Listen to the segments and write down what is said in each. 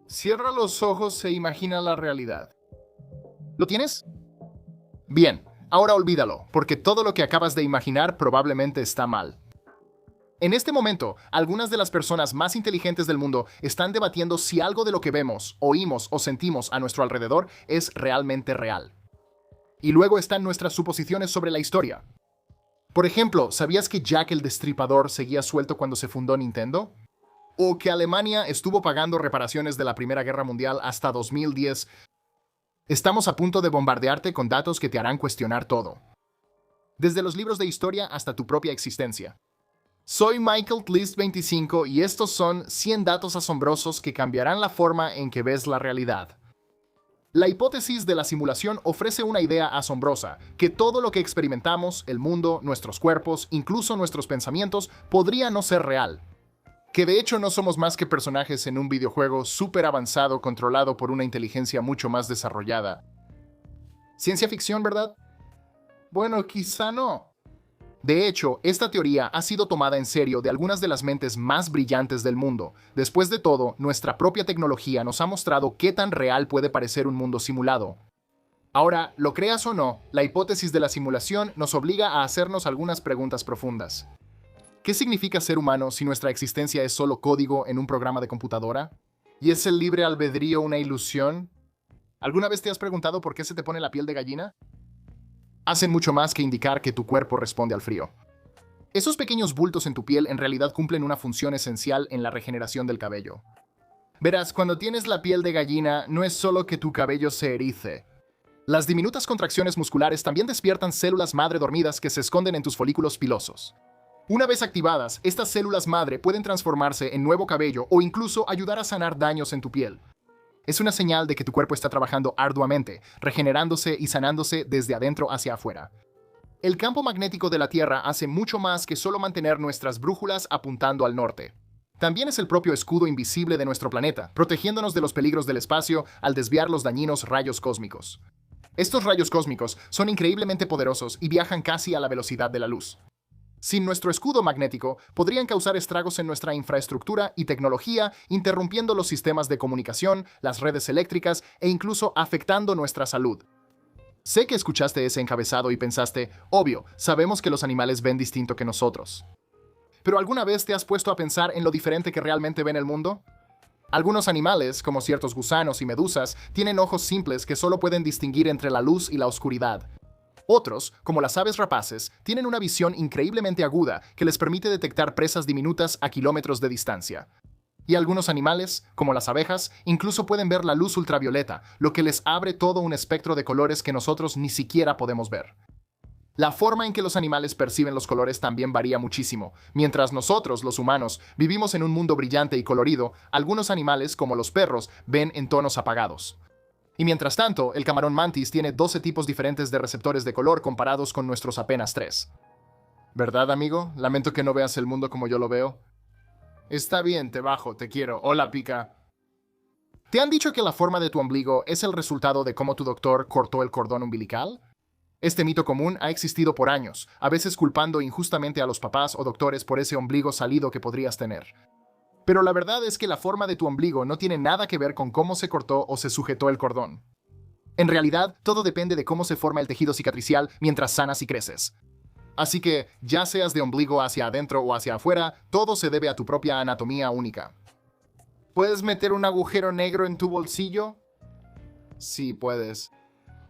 Cierra los ojos e imagina la realidad. ¿Lo tienes? Bien, ahora olvídalo, porque todo lo que acabas de imaginar probablemente está mal. En este momento, algunas de las personas más inteligentes del mundo están debatiendo si algo de lo que vemos, oímos o sentimos a nuestro alrededor es realmente real. Y luego están nuestras suposiciones sobre la historia. Por ejemplo, ¿sabías que Jack el Destripador seguía suelto cuando se fundó Nintendo? ¿O que Alemania estuvo pagando reparaciones de la Primera Guerra Mundial hasta 2010? Estamos a punto de bombardearte con datos que te harán cuestionar todo. Desde los libros de historia hasta tu propia existencia. Soy Michael List 25 y estos son 100 datos asombrosos que cambiarán la forma en que ves la realidad. La hipótesis de la simulación ofrece una idea asombrosa, que todo lo que experimentamos, el mundo, nuestros cuerpos, incluso nuestros pensamientos, podría no ser real. Que de hecho no somos más que personajes en un videojuego súper avanzado controlado por una inteligencia mucho más desarrollada. ¿Ciencia ficción, verdad? Bueno, quizá no. De hecho, esta teoría ha sido tomada en serio de algunas de las mentes más brillantes del mundo. Después de todo, nuestra propia tecnología nos ha mostrado qué tan real puede parecer un mundo simulado. Ahora, lo creas o no, la hipótesis de la simulación nos obliga a hacernos algunas preguntas profundas. ¿Qué significa ser humano si nuestra existencia es solo código en un programa de computadora? ¿Y es el libre albedrío una ilusión? ¿Alguna vez te has preguntado por qué se te pone la piel de gallina? Hacen mucho más que indicar que tu cuerpo responde al frío. Esos pequeños bultos en tu piel en realidad cumplen una función esencial en la regeneración del cabello. Verás, cuando tienes la piel de gallina, no es solo que tu cabello se erice. Las diminutas contracciones musculares también despiertan células madre dormidas que se esconden en tus folículos pilosos. Una vez activadas, estas células madre pueden transformarse en nuevo cabello o incluso ayudar a sanar daños en tu piel. Es una señal de que tu cuerpo está trabajando arduamente, regenerándose y sanándose desde adentro hacia afuera. El campo magnético de la Tierra hace mucho más que solo mantener nuestras brújulas apuntando al norte. También es el propio escudo invisible de nuestro planeta, protegiéndonos de los peligros del espacio al desviar los dañinos rayos cósmicos. Estos rayos cósmicos son increíblemente poderosos y viajan casi a la velocidad de la luz. Sin nuestro escudo magnético, podrían causar estragos en nuestra infraestructura y tecnología, interrumpiendo los sistemas de comunicación, las redes eléctricas e incluso afectando nuestra salud. Sé que escuchaste ese encabezado y pensaste, obvio, sabemos que los animales ven distinto que nosotros. ¿Pero alguna vez te has puesto a pensar en lo diferente que realmente ven el mundo? Algunos animales, como ciertos gusanos y medusas, tienen ojos simples que solo pueden distinguir entre la luz y la oscuridad. Otros, como las aves rapaces, tienen una visión increíblemente aguda que les permite detectar presas diminutas a kilómetros de distancia. Y algunos animales, como las abejas, incluso pueden ver la luz ultravioleta, lo que les abre todo un espectro de colores que nosotros ni siquiera podemos ver. La forma en que los animales perciben los colores también varía muchísimo. Mientras nosotros, los humanos, vivimos en un mundo brillante y colorido, algunos animales, como los perros, ven en tonos apagados. Y mientras tanto, el camarón mantis tiene 12 tipos diferentes de receptores de color comparados con nuestros apenas 3. ¿Verdad, amigo? Lamento que no veas el mundo como yo lo veo. Está bien, te bajo, te quiero. Hola, pica. ¿Te han dicho que la forma de tu ombligo es el resultado de cómo tu doctor cortó el cordón umbilical? Este mito común ha existido por años, a veces culpando injustamente a los papás o doctores por ese ombligo salido que podrías tener. Pero la verdad es que la forma de tu ombligo no tiene nada que ver con cómo se cortó o se sujetó el cordón. En realidad, todo depende de cómo se forma el tejido cicatricial mientras sanas y creces. Así que, ya seas de ombligo hacia adentro o hacia afuera, todo se debe a tu propia anatomía única. ¿Puedes meter un agujero negro en tu bolsillo? Sí, puedes.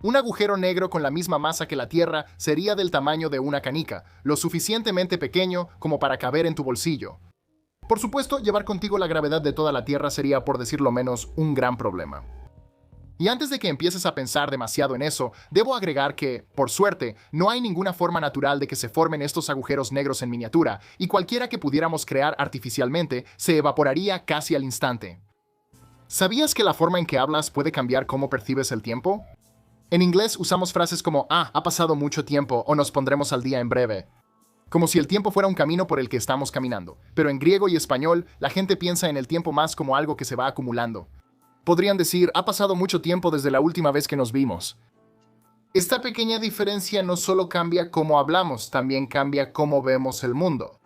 Un agujero negro con la misma masa que la Tierra sería del tamaño de una canica, lo suficientemente pequeño como para caber en tu bolsillo. Por supuesto, llevar contigo la gravedad de toda la Tierra sería, por decirlo menos, un gran problema. Y antes de que empieces a pensar demasiado en eso, debo agregar que, por suerte, no hay ninguna forma natural de que se formen estos agujeros negros en miniatura, y cualquiera que pudiéramos crear artificialmente se evaporaría casi al instante. ¿Sabías que la forma en que hablas puede cambiar cómo percibes el tiempo? En inglés usamos frases como, ha pasado mucho tiempo o nos pondremos al día en breve. Como si el tiempo fuera un camino por el que estamos caminando. Pero en griego y español, la gente piensa en el tiempo más como algo que se va acumulando. Podrían decir, ha pasado mucho tiempo desde la última vez que nos vimos. Esta pequeña diferencia no solo cambia cómo hablamos, también cambia cómo vemos el mundo.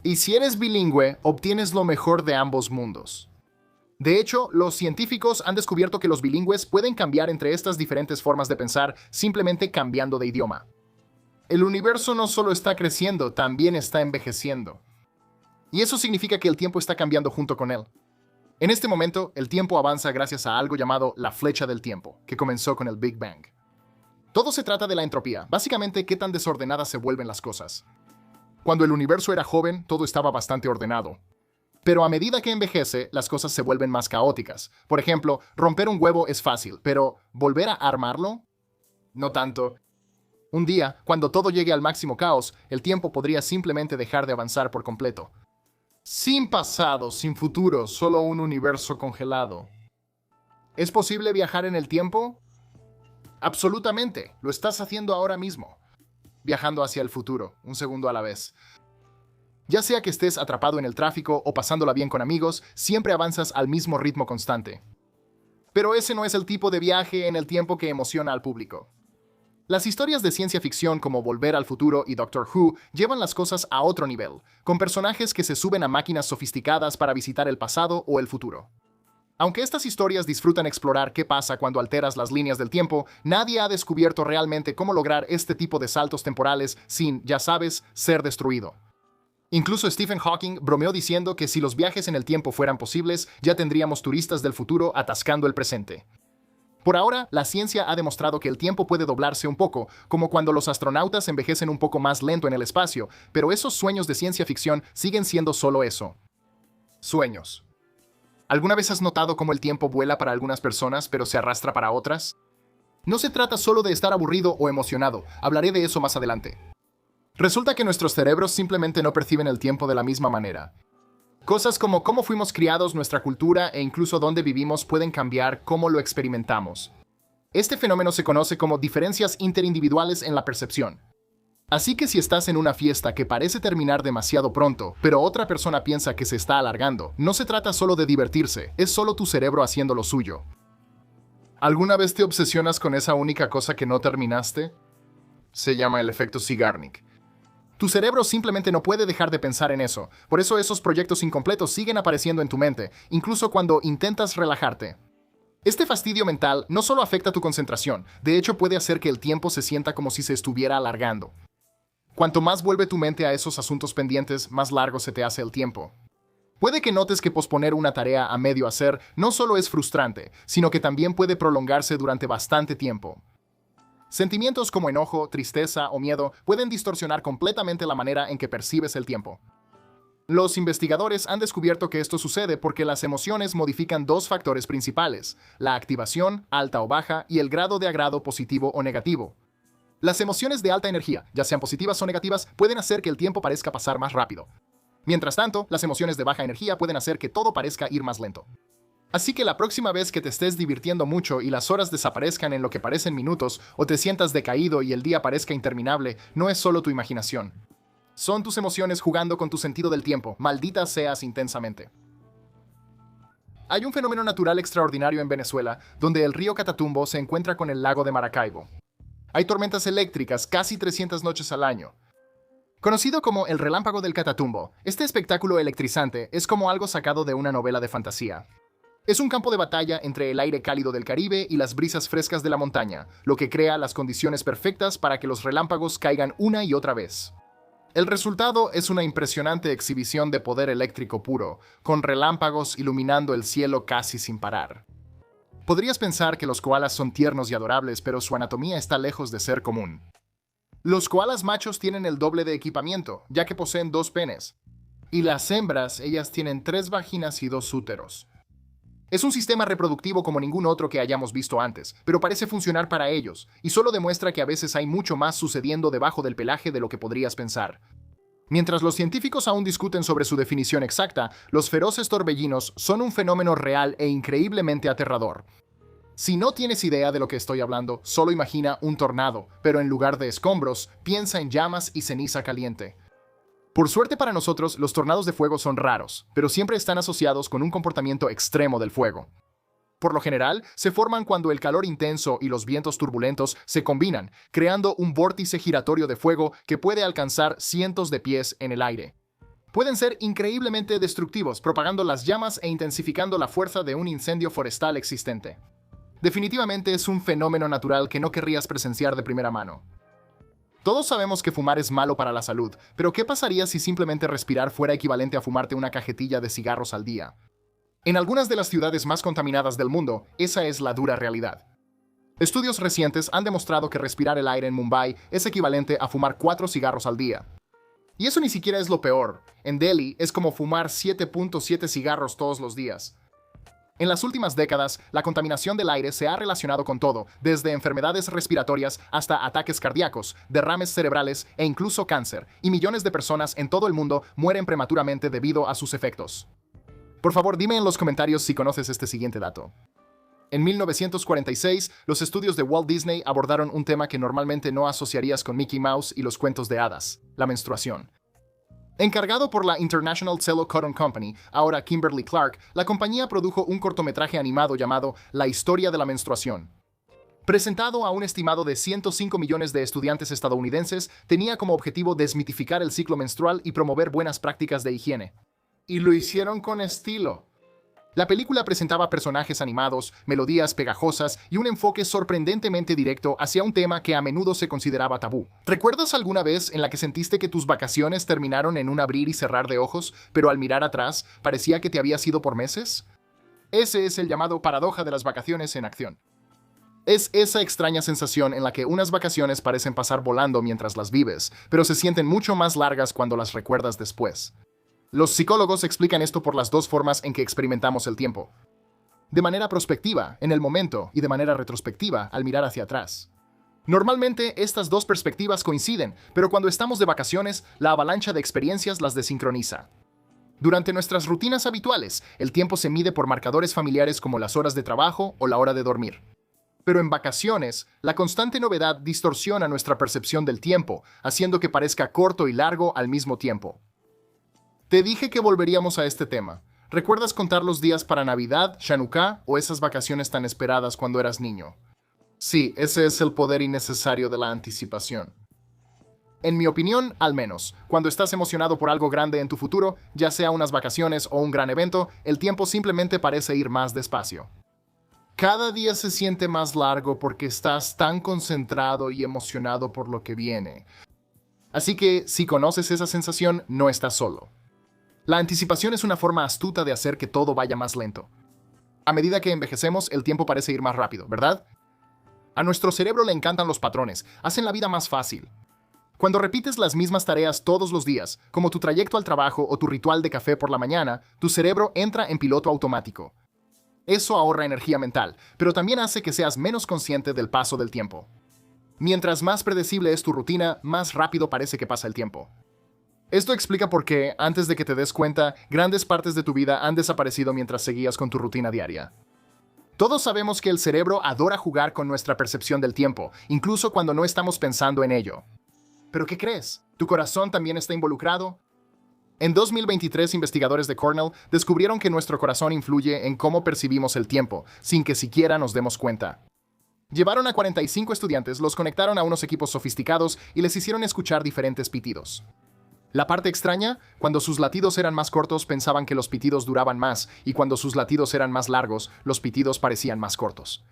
Y si eres bilingüe, obtienes lo mejor de ambos mundos. De hecho, los científicos han descubierto que los bilingües pueden cambiar entre estas diferentes formas de pensar simplemente cambiando de idioma. El universo no solo está creciendo, también está envejeciendo. Y eso significa que el tiempo está cambiando junto con él. En este momento, el tiempo avanza gracias a algo llamado la flecha del tiempo, que comenzó con el Big Bang. Todo se trata de la entropía, básicamente qué tan desordenadas se vuelven las cosas. Cuando el universo era joven, todo estaba bastante ordenado. Pero a medida que envejece, las cosas se vuelven más caóticas. Por ejemplo, romper un huevo es fácil, pero ¿volver a armarlo? No tanto. Un día, cuando todo llegue al máximo caos, el tiempo podría simplemente dejar de avanzar por completo. Sin pasado, sin futuro, solo un universo congelado. ¿Es posible viajar en el tiempo? Absolutamente, lo estás haciendo ahora mismo. Viajando hacia el futuro, un segundo a la vez. Ya sea que estés atrapado en el tráfico o pasándola bien con amigos, siempre avanzas al mismo ritmo constante. Pero ese no es el tipo de viaje en el tiempo que emociona al público. Las historias de ciencia ficción como Volver al Futuro y Doctor Who llevan las cosas a otro nivel, con personajes que se suben a máquinas sofisticadas para visitar el pasado o el futuro. Aunque estas historias disfrutan explorar qué pasa cuando alteras las líneas del tiempo, nadie ha descubierto realmente cómo lograr este tipo de saltos temporales sin, ya sabes, ser destruido. Incluso Stephen Hawking bromeó diciendo que si los viajes en el tiempo fueran posibles, ya tendríamos turistas del futuro atascando el presente. Por ahora, la ciencia ha demostrado que el tiempo puede doblarse un poco, como cuando los astronautas envejecen un poco más lento en el espacio, pero esos sueños de ciencia ficción siguen siendo solo eso. Sueños. ¿Alguna vez has notado cómo el tiempo vuela para algunas personas, pero se arrastra para otras? No se trata solo de estar aburrido o emocionado, hablaré de eso más adelante. Resulta que nuestros cerebros simplemente no perciben el tiempo de la misma manera. Cosas como cómo fuimos criados, nuestra cultura e incluso dónde vivimos pueden cambiar cómo lo experimentamos. Este fenómeno se conoce como diferencias interindividuales en la percepción. Así que si estás en una fiesta que parece terminar demasiado pronto, pero otra persona piensa que se está alargando, no se trata solo de divertirse, es solo tu cerebro haciendo lo suyo. ¿Alguna vez te obsesionas con esa única cosa que no terminaste? Se llama el efecto Zeigarnik. Tu cerebro simplemente no puede dejar de pensar en eso, por eso esos proyectos incompletos siguen apareciendo en tu mente, incluso cuando intentas relajarte. Este fastidio mental no solo afecta tu concentración, de hecho puede hacer que el tiempo se sienta como si se estuviera alargando. Cuanto más vuelve tu mente a esos asuntos pendientes, más largo se te hace el tiempo. Puede que notes que posponer una tarea a medio hacer no solo es frustrante, sino que también puede prolongarse durante bastante tiempo. Sentimientos como enojo, tristeza o miedo pueden distorsionar completamente la manera en que percibes el tiempo. Los investigadores han descubierto que esto sucede porque las emociones modifican dos factores principales, la activación, alta o baja, y el grado de agrado positivo o negativo. Las emociones de alta energía, ya sean positivas o negativas, pueden hacer que el tiempo parezca pasar más rápido. Mientras tanto, las emociones de baja energía pueden hacer que todo parezca ir más lento. Así que la próxima vez que te estés divirtiendo mucho y las horas desaparezcan en lo que parecen minutos o te sientas decaído y el día parezca interminable, no es solo tu imaginación. Son tus emociones jugando con tu sentido del tiempo, maldita seas intensamente. Hay un fenómeno natural extraordinario en Venezuela, donde el río Catatumbo se encuentra con el lago de Maracaibo. Hay tormentas eléctricas casi 300 noches al año. Conocido como el relámpago del Catatumbo, este espectáculo electrizante es como algo sacado de una novela de fantasía. Es un campo de batalla entre el aire cálido del Caribe y las brisas frescas de la montaña, lo que crea las condiciones perfectas para que los relámpagos caigan una y otra vez. El resultado es una impresionante exhibición de poder eléctrico puro, con relámpagos iluminando el cielo casi sin parar. Podrías pensar que los koalas son tiernos y adorables, pero su anatomía está lejos de ser común. Los koalas machos tienen el doble de equipamiento, ya que poseen 2 penes. Y las hembras, ellas tienen 3 vaginas y 2 úteros. Es un sistema reproductivo como ningún otro que hayamos visto antes, pero parece funcionar para ellos, y solo demuestra que a veces hay mucho más sucediendo debajo del pelaje de lo que podrías pensar. Mientras los científicos aún discuten sobre su definición exacta, los feroces torbellinos son un fenómeno real e increíblemente aterrador. Si no tienes idea de lo que estoy hablando, solo imagina un tornado, pero en lugar de escombros, piensa en llamas y ceniza caliente. Por suerte para nosotros, los tornados de fuego son raros, pero siempre están asociados con un comportamiento extremo del fuego. Por lo general, se forman cuando el calor intenso y los vientos turbulentos se combinan, creando un vórtice giratorio de fuego que puede alcanzar cientos de pies en el aire. Pueden ser increíblemente destructivos, propagando las llamas e intensificando la fuerza de un incendio forestal existente. Definitivamente es un fenómeno natural que no querrías presenciar de primera mano. Todos sabemos que fumar es malo para la salud, pero ¿qué pasaría si simplemente respirar fuera equivalente a fumarte una cajetilla de cigarros al día? En algunas de las ciudades más contaminadas del mundo, esa es la dura realidad. Estudios recientes han demostrado que respirar el aire en Mumbai es equivalente a fumar 4 cigarros al día. Y eso ni siquiera es lo peor. En Delhi es como fumar 7.7 cigarros todos los días. En las últimas décadas, la contaminación del aire se ha relacionado con todo, desde enfermedades respiratorias hasta ataques cardíacos, derrames cerebrales e incluso cáncer, y millones de personas en todo el mundo mueren prematuramente debido a sus efectos. Por favor, dime en los comentarios si conoces este siguiente dato. En 1946, los estudios de Walt Disney abordaron un tema que normalmente no asociarías con Mickey Mouse y los cuentos de hadas: la menstruación. Encargado por la International Cello Cotton Company, ahora Kimberly Clark, la compañía produjo un cortometraje animado llamado La historia de la menstruación. Presentado a un estimado de 105 millones de estudiantes estadounidenses, tenía como objetivo desmitificar el ciclo menstrual y promover buenas prácticas de higiene. Y lo hicieron con estilo. La película presentaba personajes animados, melodías pegajosas y un enfoque sorprendentemente directo hacia un tema que a menudo se consideraba tabú. ¿Recuerdas alguna vez en la que sentiste que tus vacaciones terminaron en un abrir y cerrar de ojos, pero al mirar atrás parecía que te habías ido por meses? Ese es el llamado paradoja de las vacaciones en acción. Es esa extraña sensación en la que unas vacaciones parecen pasar volando mientras las vives, pero se sienten mucho más largas cuando las recuerdas después. Los psicólogos explican esto por las dos formas en que experimentamos el tiempo. De manera prospectiva, en el momento, y de manera retrospectiva, al mirar hacia atrás. Normalmente, estas dos perspectivas coinciden, pero cuando estamos de vacaciones, la avalancha de experiencias las desincroniza. Durante nuestras rutinas habituales, el tiempo se mide por marcadores familiares como las horas de trabajo o la hora de dormir. Pero en vacaciones, la constante novedad distorsiona nuestra percepción del tiempo, haciendo que parezca corto y largo al mismo tiempo. Te dije que volveríamos a este tema. ¿Recuerdas contar los días para Navidad, Chanukah o esas vacaciones tan esperadas cuando eras niño? Sí, ese es el poder innecesario de la anticipación. En mi opinión, al menos, cuando estás emocionado por algo grande en tu futuro, ya sea unas vacaciones o un gran evento, el tiempo simplemente parece ir más despacio. Cada día se siente más largo porque estás tan concentrado y emocionado por lo que viene. Así que, si conoces esa sensación, no estás solo. La anticipación es una forma astuta de hacer que todo vaya más lento. A medida que envejecemos, el tiempo parece ir más rápido, ¿verdad? A nuestro cerebro le encantan los patrones, hacen la vida más fácil. Cuando repites las mismas tareas todos los días, como tu trayecto al trabajo o tu ritual de café por la mañana, tu cerebro entra en piloto automático. Eso ahorra energía mental, pero también hace que seas menos consciente del paso del tiempo. Mientras más predecible es tu rutina, más rápido parece que pasa el tiempo. Esto explica por qué, antes de que te des cuenta, grandes partes de tu vida han desaparecido mientras seguías con tu rutina diaria. Todos sabemos que el cerebro adora jugar con nuestra percepción del tiempo, incluso cuando no estamos pensando en ello. ¿Pero qué crees? ¿Tu corazón también está involucrado? En 2023, investigadores de Cornell descubrieron que nuestro corazón influye en cómo percibimos el tiempo, sin que siquiera nos demos cuenta. Llevaron a 45 estudiantes, los conectaron a unos equipos sofisticados y les hicieron escuchar diferentes pitidos. La parte extraña, cuando sus latidos eran más cortos pensaban que los pitidos duraban más, y cuando sus latidos eran más largos, los pitidos parecían más cortos.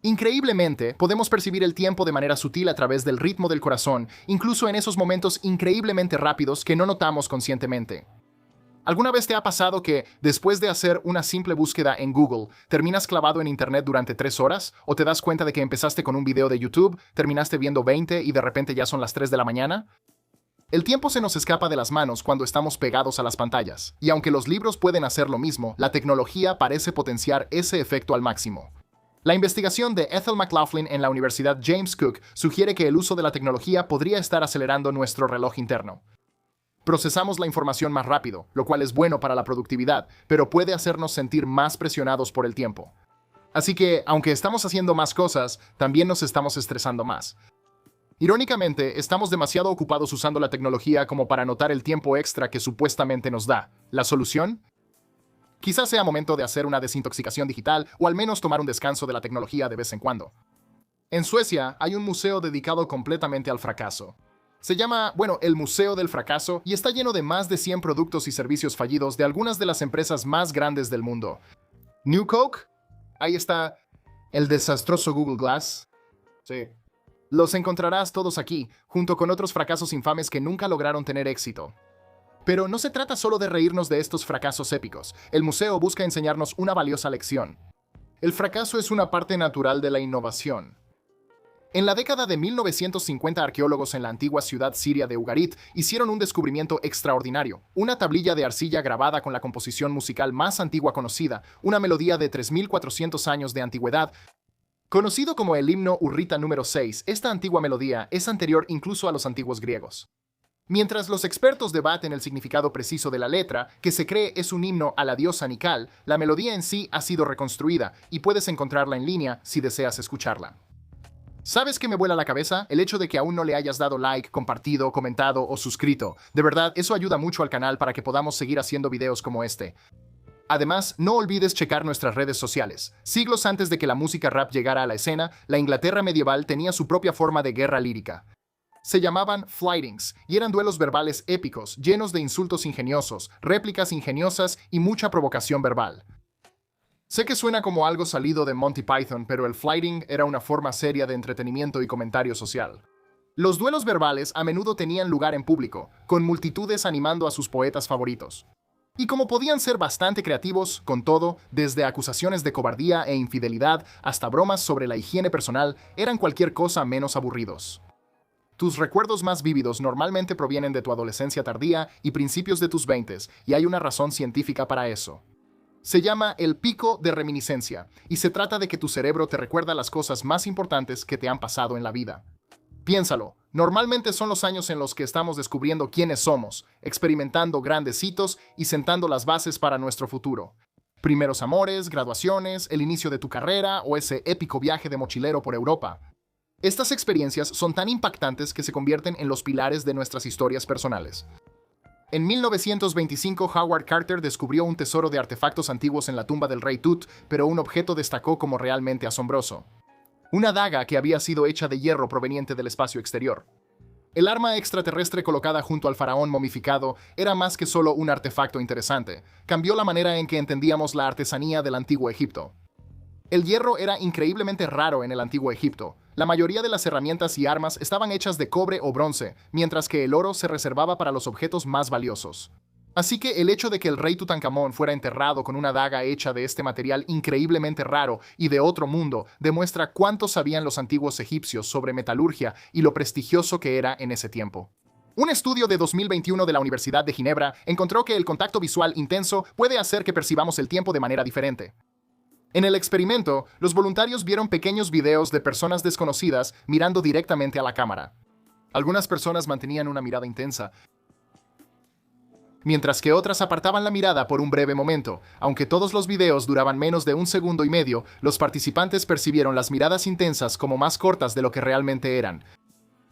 Increíblemente, podemos percibir el tiempo de manera sutil a través del ritmo del corazón, incluso en esos momentos increíblemente rápidos que no notamos conscientemente. ¿Alguna vez te ha pasado que, después de hacer una simple búsqueda en Google, terminas clavado en Internet durante 3 horas? ¿O te das cuenta de que empezaste con un video de YouTube, terminaste viendo 20 y de repente ya son las 3 de la mañana? El tiempo se nos escapa de las manos cuando estamos pegados a las pantallas, y aunque los libros pueden hacer lo mismo, la tecnología parece potenciar ese efecto al máximo. La investigación de Ethel McLaughlin en la Universidad James Cook sugiere que el uso de la tecnología podría estar acelerando nuestro reloj interno. Procesamos la información más rápido, lo cual es bueno para la productividad, pero puede hacernos sentir más presionados por el tiempo. Así que, aunque estamos haciendo más cosas, también nos estamos estresando más. Irónicamente, estamos demasiado ocupados usando la tecnología como para notar el tiempo extra que supuestamente nos da. ¿La solución? Quizás sea momento de hacer una desintoxicación digital o al menos tomar un descanso de la tecnología de vez en cuando. En Suecia hay un museo dedicado completamente al fracaso. Se llama, bueno, el Museo del Fracaso y está lleno de más de 100 productos y servicios fallidos de algunas de las empresas más grandes del mundo. New Coke, ahí está el desastroso Google Glass. Sí. Los encontrarás todos aquí, junto con otros fracasos infames que nunca lograron tener éxito. Pero no se trata solo de reírnos de estos fracasos épicos. El museo busca enseñarnos una valiosa lección. El fracaso es una parte natural de la innovación. En la década de 1950, arqueólogos en la antigua ciudad siria de Ugarit hicieron un descubrimiento extraordinario, una tablilla de arcilla grabada con la composición musical más antigua conocida, una melodía de 3.400 años de antigüedad. Conocido como el himno Urrita número 6, esta antigua melodía es anterior incluso a los antiguos griegos. Mientras los expertos debaten el significado preciso de la letra, que se cree es un himno a la diosa Nikal, la melodía en sí ha sido reconstruida y puedes encontrarla en línea si deseas escucharla. ¿Sabes qué me vuela la cabeza? El hecho de que aún no le hayas dado like, compartido, comentado o suscrito. De verdad, eso ayuda mucho al canal para que podamos seguir haciendo videos como este. Además, no olvides checar nuestras redes sociales. Siglos antes de que la música rap llegara a la escena, la Inglaterra medieval tenía su propia forma de guerra lírica. Se llamaban flightings y eran duelos verbales épicos, llenos de insultos ingeniosos, réplicas ingeniosas y mucha provocación verbal. Sé que suena como algo salido de Monty Python, pero el flighting era una forma seria de entretenimiento y comentario social. Los duelos verbales a menudo tenían lugar en público, con multitudes animando a sus poetas favoritos. Y como podían ser bastante creativos, con todo, desde acusaciones de cobardía e infidelidad hasta bromas sobre la higiene personal, eran cualquier cosa menos aburridos. Tus recuerdos más vívidos normalmente provienen de tu adolescencia tardía y principios de tus 20s, y hay una razón científica para eso. Se llama el pico de reminiscencia, y se trata de que tu cerebro te recuerda las cosas más importantes que te han pasado en la vida. Piénsalo, normalmente son los años en los que estamos descubriendo quiénes somos, experimentando grandes hitos y sentando las bases para nuestro futuro. Primeros amores, graduaciones, el inicio de tu carrera o ese épico viaje de mochilero por Europa. Estas experiencias son tan impactantes que se convierten en los pilares de nuestras historias personales. En 1925, Howard Carter descubrió un tesoro de artefactos antiguos en la tumba del rey Tut, pero un objeto destacó como realmente asombroso. Una daga que había sido hecha de hierro proveniente del espacio exterior. El arma extraterrestre colocada junto al faraón momificado era más que solo un artefacto interesante. Cambió la manera en que entendíamos la artesanía del antiguo Egipto. El hierro era increíblemente raro en el antiguo Egipto. La mayoría de las herramientas y armas estaban hechas de cobre o bronce, mientras que el oro se reservaba para los objetos más valiosos. Así que el hecho de que el rey Tutankamón fuera enterrado con una daga hecha de este material increíblemente raro y de otro mundo demuestra cuánto sabían los antiguos egipcios sobre metalurgia y lo prestigioso que era en ese tiempo. Un estudio de 2021 de la Universidad de Ginebra encontró que el contacto visual intenso puede hacer que percibamos el tiempo de manera diferente. En el experimento, los voluntarios vieron pequeños videos de personas desconocidas mirando directamente a la cámara. Algunas personas mantenían una mirada intensa, mientras que otras apartaban la mirada por un breve momento. Aunque todos los videos duraban menos de 1,5 segundos, los participantes percibieron las miradas intensas como más cortas de lo que realmente eran.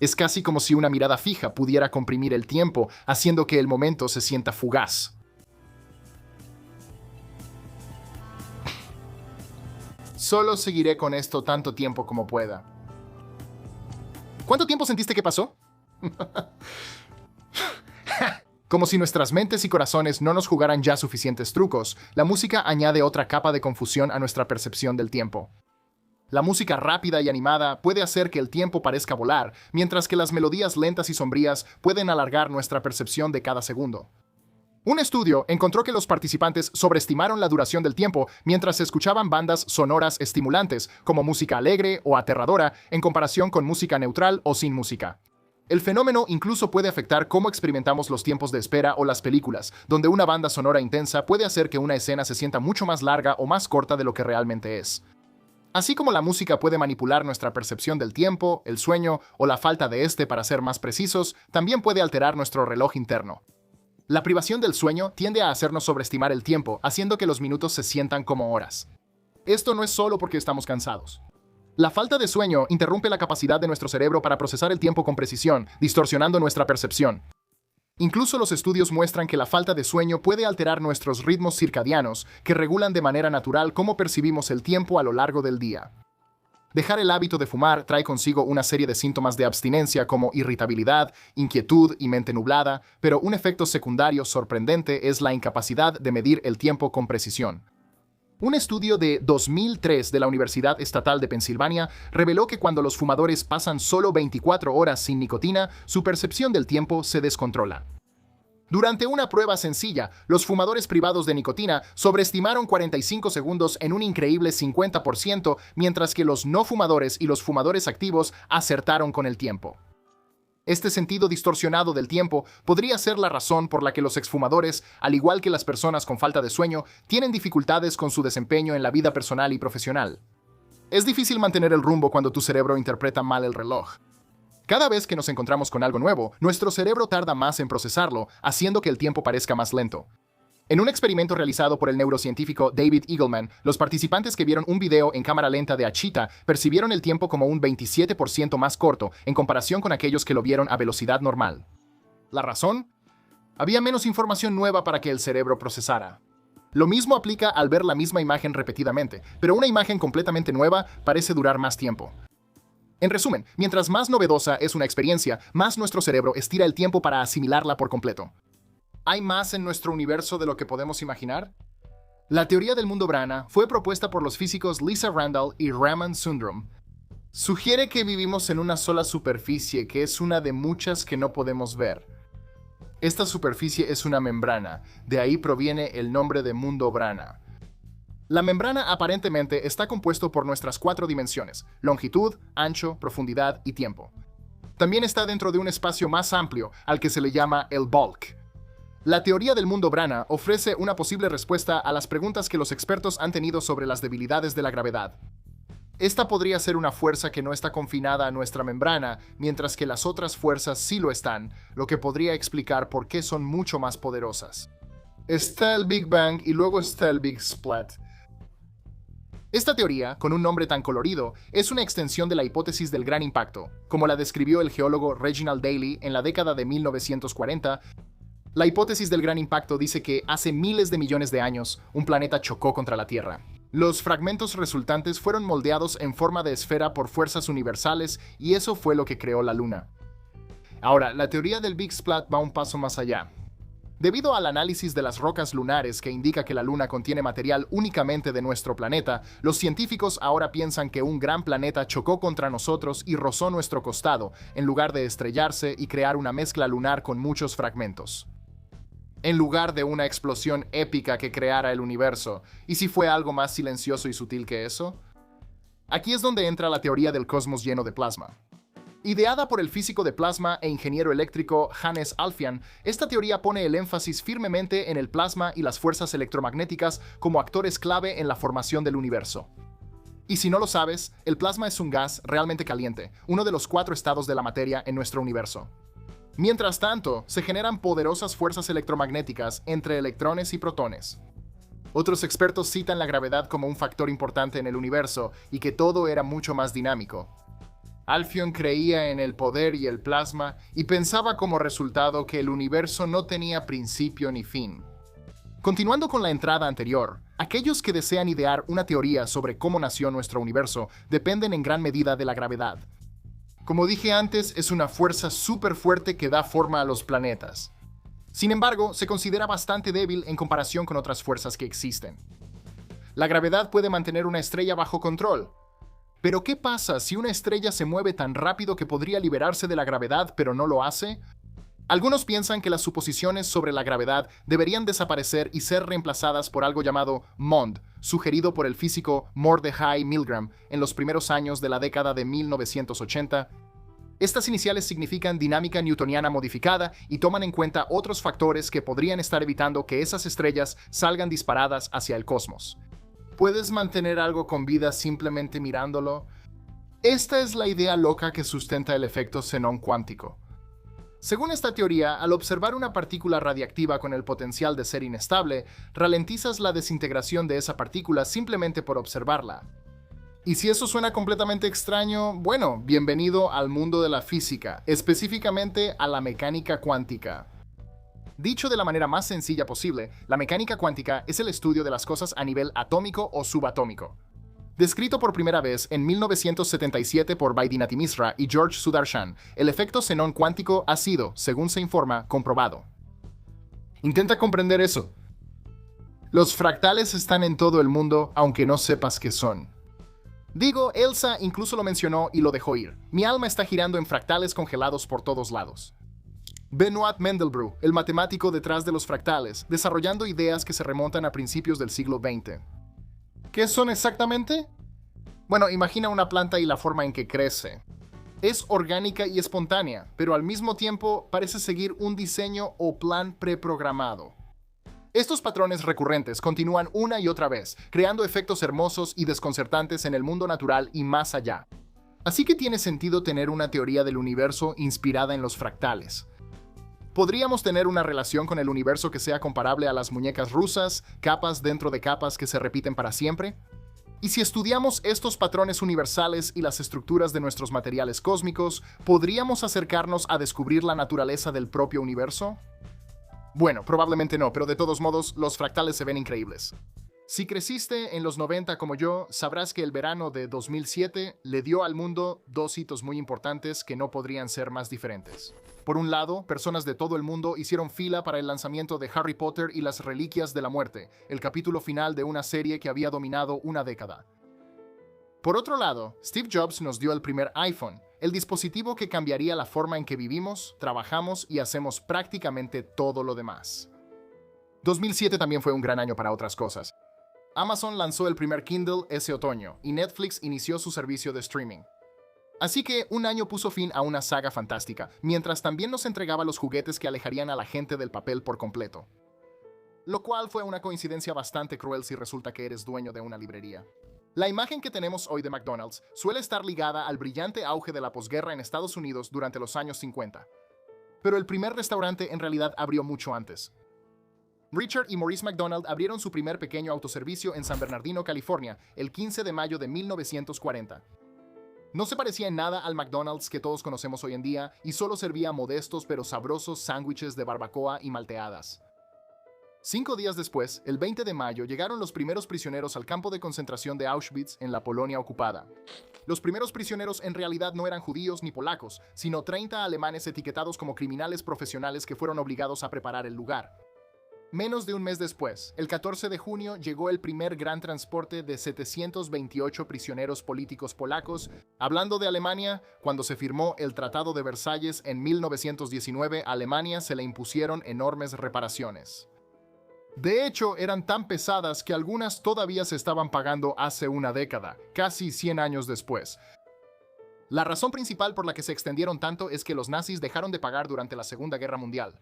Es casi como si una mirada fija pudiera comprimir el tiempo, haciendo que el momento se sienta fugaz. Solo seguiré con esto tanto tiempo como pueda. ¿Cuánto tiempo sentiste que pasó? Como si nuestras mentes y corazones no nos jugaran ya suficientes trucos, la música añade otra capa de confusión a nuestra percepción del tiempo. La música rápida y animada puede hacer que el tiempo parezca volar, mientras que las melodías lentas y sombrías pueden alargar nuestra percepción de cada segundo. Un estudio encontró que los participantes sobreestimaron la duración del tiempo mientras escuchaban bandas sonoras estimulantes, como música alegre o aterradora, en comparación con música neutral o sin música. El fenómeno incluso puede afectar cómo experimentamos los tiempos de espera o las películas, donde una banda sonora intensa puede hacer que una escena se sienta mucho más larga o más corta de lo que realmente es. Así como la música puede manipular nuestra percepción del tiempo, el sueño o la falta de este para ser más precisos, también puede alterar nuestro reloj interno. La privación del sueño tiende a hacernos sobreestimar el tiempo, haciendo que los minutos se sientan como horas. Esto no es solo porque estamos cansados. La falta de sueño interrumpe la capacidad de nuestro cerebro para procesar el tiempo con precisión, distorsionando nuestra percepción. Incluso los estudios muestran que la falta de sueño puede alterar nuestros ritmos circadianos, que regulan de manera natural cómo percibimos el tiempo a lo largo del día. Dejar el hábito de fumar trae consigo una serie de síntomas de abstinencia como irritabilidad, inquietud y mente nublada, pero un efecto secundario sorprendente es la incapacidad de medir el tiempo con precisión. Un estudio de 2003 de la Universidad Estatal de Pensilvania reveló que cuando los fumadores pasan solo 24 horas sin nicotina, su percepción del tiempo se descontrola. Durante una prueba sencilla, los fumadores privados de nicotina sobreestimaron 45 segundos en un increíble 50%, mientras que los no fumadores y los fumadores activos acertaron con el tiempo. Este sentido distorsionado del tiempo podría ser la razón por la que los exfumadores, al igual que las personas con falta de sueño, tienen dificultades con su desempeño en la vida personal y profesional. Es difícil mantener el rumbo cuando tu cerebro interpreta mal el reloj. Cada vez que nos encontramos con algo nuevo, nuestro cerebro tarda más en procesarlo, haciendo que el tiempo parezca más lento. En un experimento realizado por el neurocientífico David Eagleman, los participantes que vieron un video en cámara lenta de Achita percibieron el tiempo como un 27% más corto en comparación con aquellos que lo vieron a velocidad normal. ¿La razón? Había menos información nueva para que el cerebro procesara. Lo mismo aplica al ver la misma imagen repetidamente, pero una imagen completamente nueva parece durar más tiempo. En resumen, mientras más novedosa es una experiencia, más nuestro cerebro estira el tiempo para asimilarla por completo. ¿Hay más en nuestro universo de lo que podemos imaginar? La teoría del mundo Brana fue propuesta por los físicos Lisa Randall y Raman Sundrum. Sugiere que vivimos en una sola superficie, que es una de muchas que no podemos ver. Esta superficie es una membrana, de ahí proviene el nombre de mundo Brana. La membrana aparentemente está compuesto por nuestras 4 dimensiones: longitud, ancho, profundidad y tiempo. También está dentro de un espacio más amplio, al que se le llama el bulk. La teoría del mundo Brana ofrece una posible respuesta a las preguntas que los expertos han tenido sobre las debilidades de la gravedad. Esta podría ser una fuerza que no está confinada a nuestra membrana, mientras que las otras fuerzas sí lo están, lo que podría explicar por qué son mucho más poderosas. Está el Big Bang y luego está el Big Splat. Esta teoría, con un nombre tan colorido, es una extensión de la hipótesis del gran impacto, como la describió el geólogo Reginald Daly en la década de 1940. La hipótesis del gran impacto dice que hace miles de millones de años, un planeta chocó contra la Tierra. Los fragmentos resultantes fueron moldeados en forma de esfera por fuerzas universales y eso fue lo que creó la Luna. Ahora, la teoría del Big Splat va un paso más allá. Debido al análisis de las rocas lunares que indica que la Luna contiene material únicamente de nuestro planeta, los científicos ahora piensan que un gran planeta chocó contra nosotros y rozó nuestro costado, en lugar de estrellarse y crear una mezcla lunar con muchos fragmentos. En lugar de una explosión épica que creara el universo, ¿y si fue algo más silencioso y sutil que eso? Aquí es donde entra la teoría del cosmos lleno de plasma. Ideada por el físico de plasma e ingeniero eléctrico Hannes Alfvén, esta teoría pone el énfasis firmemente en el plasma y las fuerzas electromagnéticas como actores clave en la formación del universo. Y si no lo sabes, el plasma es un gas realmente caliente, uno de los 4 estados de la materia en nuestro universo. Mientras tanto, se generan poderosas fuerzas electromagnéticas entre electrones y protones. Otros expertos citan la gravedad como un factor importante en el universo y que todo era mucho más dinámico. Alfvén creía en el poder y el plasma y pensaba como resultado que el universo no tenía principio ni fin. Continuando con la entrada anterior, aquellos que desean idear una teoría sobre cómo nació nuestro universo dependen en gran medida de la gravedad. Como dije antes, es una fuerza súper fuerte que da forma a los planetas. Sin embargo, se considera bastante débil en comparación con otras fuerzas que existen. La gravedad puede mantener una estrella bajo control. Pero ¿qué pasa si una estrella se mueve tan rápido que podría liberarse de la gravedad pero no lo hace? Algunos piensan que las suposiciones sobre la gravedad deberían desaparecer y ser reemplazadas por algo llamado MOND, sugerido por el físico Mordechai Milgram en los primeros años de la década de 1980. Estas iniciales significan dinámica newtoniana modificada y toman en cuenta otros factores que podrían estar evitando que esas estrellas salgan disparadas hacia el cosmos. ¿Puedes mantener algo con vida simplemente mirándolo? Esta es la idea loca que sustenta el efecto xenón cuántico. Según esta teoría, al observar una partícula radiactiva con el potencial de ser inestable, ralentizas la desintegración de esa partícula simplemente por observarla. Y si eso suena completamente extraño, bueno, bienvenido al mundo de la física, específicamente a la mecánica cuántica. Dicho de la manera más sencilla posible, la mecánica cuántica es el estudio de las cosas a nivel atómico o subatómico. Descrito por primera vez en 1977 por Vaidyanathan Misra y George Sudarshan, el efecto xenón cuántico ha sido, según se informa, comprobado. Intenta comprender eso. Los fractales están en todo el mundo, aunque no sepas qué son. Digo, Elsa incluso lo mencionó y lo dejó ir. Mi alma está girando en fractales congelados por todos lados. Benoit Mandelbrot, el matemático detrás de los fractales, desarrollando ideas que se remontan a principios del siglo XX. ¿Qué son exactamente? Bueno, imagina una planta y la forma en que crece. Es orgánica y espontánea, pero al mismo tiempo parece seguir un diseño o plan preprogramado. Estos patrones recurrentes continúan una y otra vez, creando efectos hermosos y desconcertantes en el mundo natural y más allá. Así que tiene sentido tener una teoría del universo inspirada en los fractales. ¿Podríamos tener una relación con el universo que sea comparable a las muñecas rusas, capas dentro de capas que se repiten para siempre? Y si estudiamos estos patrones universales y las estructuras de nuestros materiales cósmicos, ¿podríamos acercarnos a descubrir la naturaleza del propio universo? Bueno, probablemente no, pero de todos modos, los fractales se ven increíbles. Si creciste en los 90 como yo, sabrás que el verano de 2007 le dio al mundo dos hitos muy importantes que no podrían ser más diferentes. Por un lado, personas de todo el mundo hicieron fila para el lanzamiento de Harry Potter y las Reliquias de la Muerte, el capítulo final de una serie que había dominado una década. Por otro lado, Steve Jobs nos dio el primer iPhone, el dispositivo que cambiaría la forma en que vivimos, trabajamos y hacemos prácticamente todo lo demás. 2007 también fue un gran año para otras cosas. Amazon lanzó el primer Kindle ese otoño y Netflix inició su servicio de streaming. Así que un año puso fin a una saga fantástica, mientras también nos entregaba los juguetes que alejarían a la gente del papel por completo. Lo cual fue una coincidencia bastante cruel si resulta que eres dueño de una librería. La imagen que tenemos hoy de McDonald's suele estar ligada al brillante auge de la posguerra en Estados Unidos durante los años 50. Pero el primer restaurante en realidad abrió mucho antes. Richard y Maurice McDonald abrieron su primer pequeño autoservicio en San Bernardino, California, el 15 de mayo de 1940. No se parecía en nada al McDonald's que todos conocemos hoy en día y solo servía modestos pero sabrosos sándwiches de barbacoa y malteadas. 5 días después, el 20 de mayo, llegaron los primeros prisioneros al campo de concentración de Auschwitz en la Polonia ocupada. Los primeros prisioneros en realidad no eran judíos ni polacos, sino 30 alemanes etiquetados como criminales profesionales que fueron obligados a preparar el lugar. Menos de un mes después, el 14 de junio, llegó el primer gran transporte de 728 prisioneros políticos polacos. Hablando de Alemania, cuando se firmó el Tratado de Versalles en 1919, a Alemania se le impusieron enormes reparaciones. De hecho, eran tan pesadas que algunas todavía se estaban pagando hace una década, casi 100 años después. La razón principal por la que se extendieron tanto es que los nazis dejaron de pagar durante la Segunda Guerra Mundial.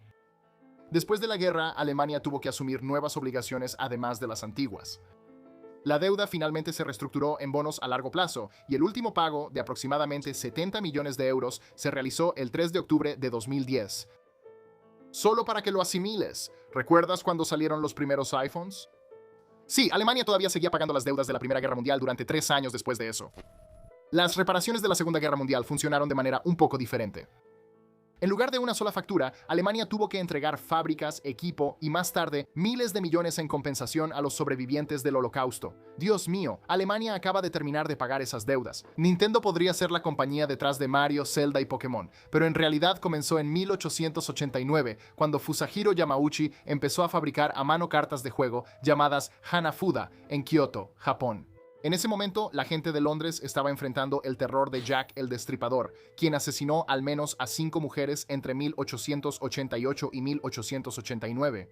Después de la guerra, Alemania tuvo que asumir nuevas obligaciones además de las antiguas. La deuda finalmente se reestructuró en bonos a largo plazo y el último pago, de aproximadamente 70 millones de euros, se realizó el 3 de octubre de 2010. Solo para que lo asimiles, ¿recuerdas cuando salieron los primeros iPhones? Sí, Alemania todavía seguía pagando las deudas de la Primera Guerra Mundial durante 3 años después de eso. Las reparaciones de la Segunda Guerra Mundial funcionaron de manera un poco diferente. En lugar de una sola factura, Alemania tuvo que entregar fábricas, equipo y más tarde miles de millones en compensación a los sobrevivientes del Holocausto. Dios mío, Alemania acaba de terminar de pagar esas deudas. Nintendo podría ser la compañía detrás de Mario, Zelda y Pokémon, pero en realidad comenzó en 1889, cuando Fusajiro Yamauchi empezó a fabricar a mano cartas de juego llamadas Hanafuda en Kioto, Japón. En ese momento, la gente de Londres estaba enfrentando el terror de Jack el Destripador, quien asesinó al menos a 5 mujeres entre 1888 y 1889.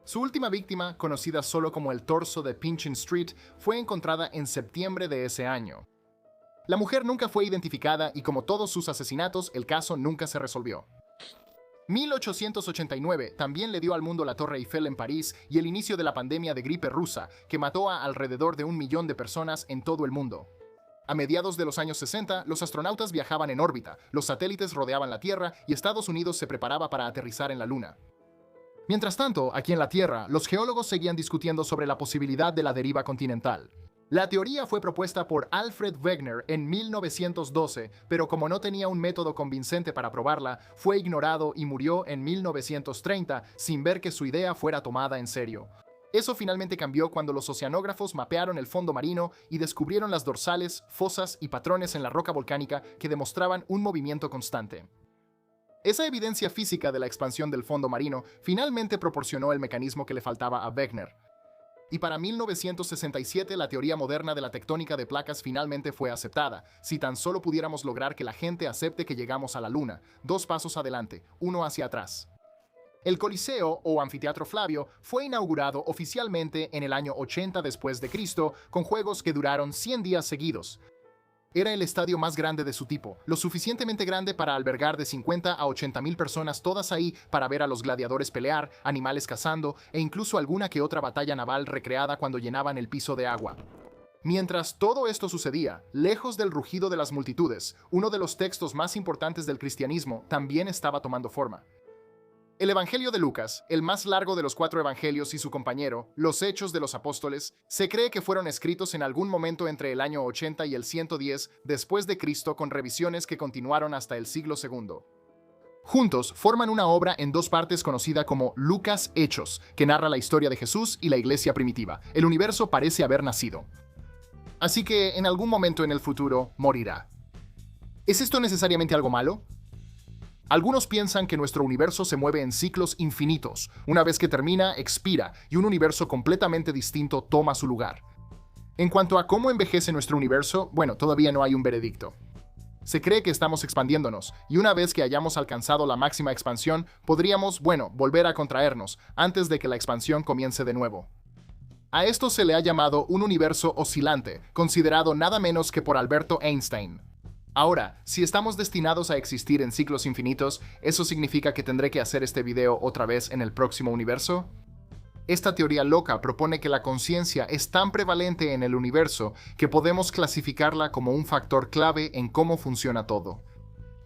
Su última víctima, conocida solo como el torso de Pinchin Street, fue encontrada en septiembre de ese año. La mujer nunca fue identificada y, como todos sus asesinatos, el caso nunca se resolvió. 1889 también le dio al mundo la Torre Eiffel en París y el inicio de la pandemia de gripe rusa, que mató a alrededor de 1 millón de personas en todo el mundo. A mediados de los años 60, los astronautas viajaban en órbita, los satélites rodeaban la Tierra y Estados Unidos se preparaba para aterrizar en la Luna. Mientras tanto, aquí en la Tierra, los geólogos seguían discutiendo sobre la posibilidad de la deriva continental. La teoría fue propuesta por Alfred Wegener en 1912, pero como no tenía un método convincente para probarla, fue ignorado y murió en 1930 sin ver que su idea fuera tomada en serio. Eso finalmente cambió cuando los oceanógrafos mapearon el fondo marino y descubrieron las dorsales, fosas y patrones en la roca volcánica que demostraban un movimiento constante. Esa evidencia física de la expansión del fondo marino finalmente proporcionó el mecanismo que le faltaba a Wegener. Y para 1967 la teoría moderna de la tectónica de placas finalmente fue aceptada, si tan solo pudiéramos lograr que la gente acepte que llegamos a la Luna, 2 pasos adelante, 1 hacia atrás. El Coliseo, o Anfiteatro Flavio, fue inaugurado oficialmente en el año 80 después de Cristo, con juegos que duraron 100 días seguidos. Era el estadio más grande de su tipo, lo suficientemente grande para albergar de 50 a 80,000 personas todas ahí para ver a los gladiadores pelear, animales cazando e incluso alguna que otra batalla naval recreada cuando llenaban el piso de agua. Mientras todo esto sucedía, lejos del rugido de las multitudes, uno de los textos más importantes del cristianismo también estaba tomando forma. El Evangelio de Lucas, el más largo de los 4 evangelios y su compañero, los Hechos de los Apóstoles, se cree que fueron escritos en algún momento entre el año 80 y el 110 después de Cristo con revisiones que continuaron hasta el siglo II. Juntos forman una obra en 2 partes conocida como Lucas Hechos, que narra la historia de Jesús y la iglesia primitiva. El universo parece haber nacido. Así que en algún momento en el futuro morirá. ¿Es esto necesariamente algo malo? Algunos piensan que nuestro universo se mueve en ciclos infinitos. Una vez que termina, expira, y un universo completamente distinto toma su lugar. En cuanto a cómo envejece nuestro universo, bueno, todavía no hay un veredicto. Se cree que estamos expandiéndonos, y una vez que hayamos alcanzado la máxima expansión, podríamos, volver a contraernos, antes de que la expansión comience de nuevo. A esto se le ha llamado un universo oscilante, considerado nada menos que por Alberto Einstein. Ahora, si estamos destinados a existir en ciclos infinitos, ¿eso significa que tendré que hacer este video otra vez en el próximo universo? Esta teoría loca propone que la conciencia es tan prevalente en el universo que podemos clasificarla como un factor clave en cómo funciona todo.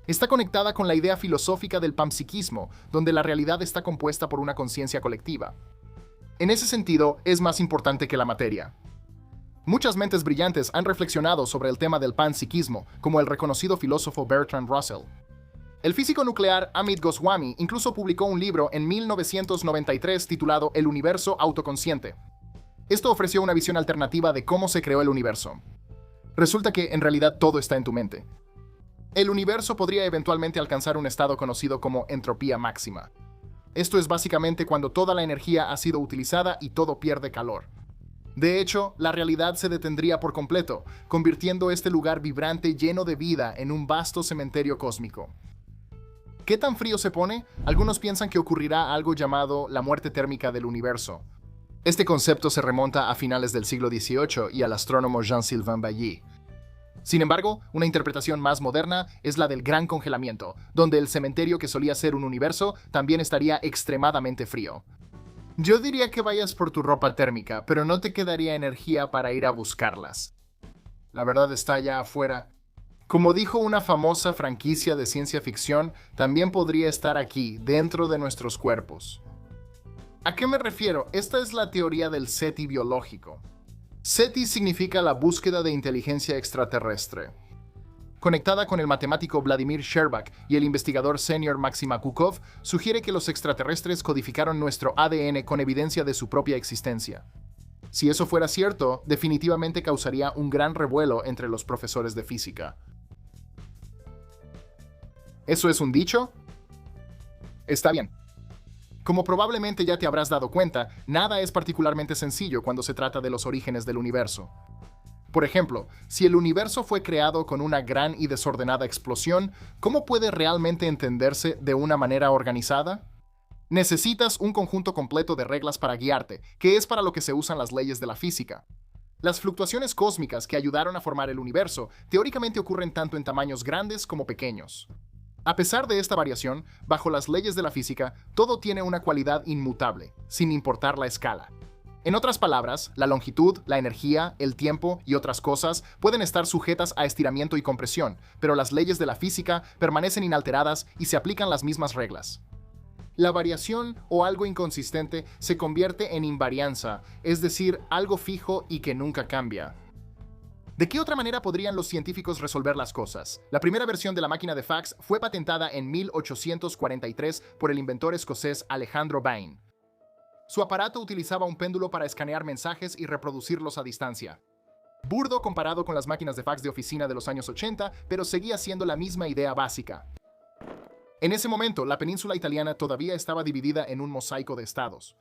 Está conectada con la idea filosófica del panpsiquismo, donde la realidad está compuesta por una conciencia colectiva. En ese sentido, es más importante que la materia. Muchas mentes brillantes han reflexionado sobre el tema del panpsiquismo, como el reconocido filósofo Bertrand Russell. El físico nuclear Amit Goswami incluso publicó un libro en 1993 titulado El universo autoconsciente. Esto ofreció una visión alternativa de cómo se creó el universo. Resulta que en realidad todo está en tu mente. El universo podría eventualmente alcanzar un estado conocido como entropía máxima. Esto es básicamente cuando toda la energía ha sido utilizada y todo pierde calor. De hecho, la realidad se detendría por completo, convirtiendo este lugar vibrante lleno de vida en un vasto cementerio cósmico. ¿Qué tan frío se pone? Algunos piensan que ocurrirá algo llamado la muerte térmica del universo. Este concepto se remonta a finales del siglo XVIII y al astrónomo Jean-Sylvain Bailly. Sin embargo, una interpretación más moderna es la del gran congelamiento, donde el cementerio que solía ser un universo también estaría extremadamente frío. Yo diría que vayas por tu ropa térmica, pero no te quedaría energía para ir a buscarlas. La verdad está allá afuera. Como dijo una famosa franquicia de ciencia ficción, también podría estar aquí, dentro de nuestros cuerpos. ¿A qué me refiero? Esta es la teoría del SETI biológico. SETI significa la búsqueda de inteligencia extraterrestre. Conectada con el matemático Vladimir Sherbak y el investigador senior Maxim Akukov, sugiere que los extraterrestres codificaron nuestro ADN con evidencia de su propia existencia. Si eso fuera cierto, definitivamente causaría un gran revuelo entre los profesores de física. ¿Eso es un dicho? Está bien. Como probablemente ya te habrás dado cuenta, nada es particularmente sencillo cuando se trata de los orígenes del universo. Por ejemplo, si el universo fue creado con una gran y desordenada explosión, ¿cómo puede realmente entenderse de una manera organizada? Necesitas un conjunto completo de reglas para guiarte, que es para lo que se usan las leyes de la física. Las fluctuaciones cósmicas que ayudaron a formar el universo teóricamente ocurren tanto en tamaños grandes como pequeños. A pesar de esta variación, bajo las leyes de la física, todo tiene una cualidad inmutable, sin importar la escala. En otras palabras, la longitud, la energía, el tiempo y otras cosas pueden estar sujetas a estiramiento y compresión, pero las leyes de la física permanecen inalteradas y se aplican las mismas reglas. La variación o algo inconsistente se convierte en invarianza, es decir, algo fijo y que nunca cambia. ¿De qué otra manera podrían los científicos resolver las cosas? La primera versión de la máquina de fax fue patentada en 1843 por el inventor escocés Alejandro Bain. Su aparato utilizaba un péndulo para escanear mensajes y reproducirlos a distancia. Burdo comparado con las máquinas de fax de oficina de los años 80, pero seguía siendo la misma idea básica. En ese momento, la península italiana todavía estaba dividida en un mosaico de estados.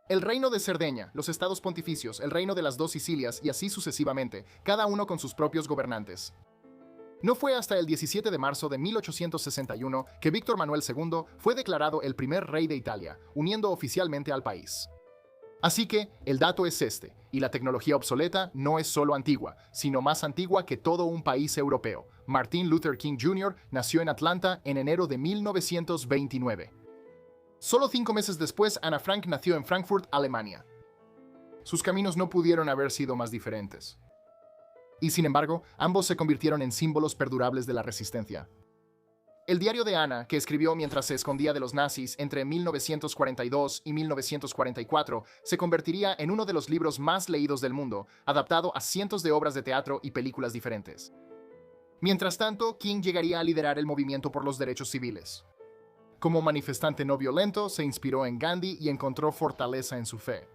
El reino de Cerdeña, los estados pontificios, el reino de las dos Sicilias y así sucesivamente, cada uno con sus propios gobernantes. No fue hasta el 17 de marzo de 1861 que Víctor Manuel II fue declarado el primer rey de Italia, uniendo oficialmente al país. Así que, el dato es este, y la tecnología obsoleta no es solo antigua, sino más antigua que todo un país europeo. Martin Luther King Jr. nació en Atlanta en enero de 1929. Solo 5 meses después, Anna Frank nació en Frankfurt, Alemania. Sus caminos no pudieron haber sido más diferentes. Y sin embargo, ambos se convirtieron en símbolos perdurables de la resistencia. El diario de Anna, que escribió mientras se escondía de los nazis entre 1942 y 1944, se convertiría en uno de los libros más leídos del mundo, adaptado a cientos de obras de teatro y películas diferentes. Mientras tanto, King llegaría a liderar el movimiento por los derechos civiles. Como manifestante no violento, se inspiró en Gandhi y encontró fortaleza en su fe.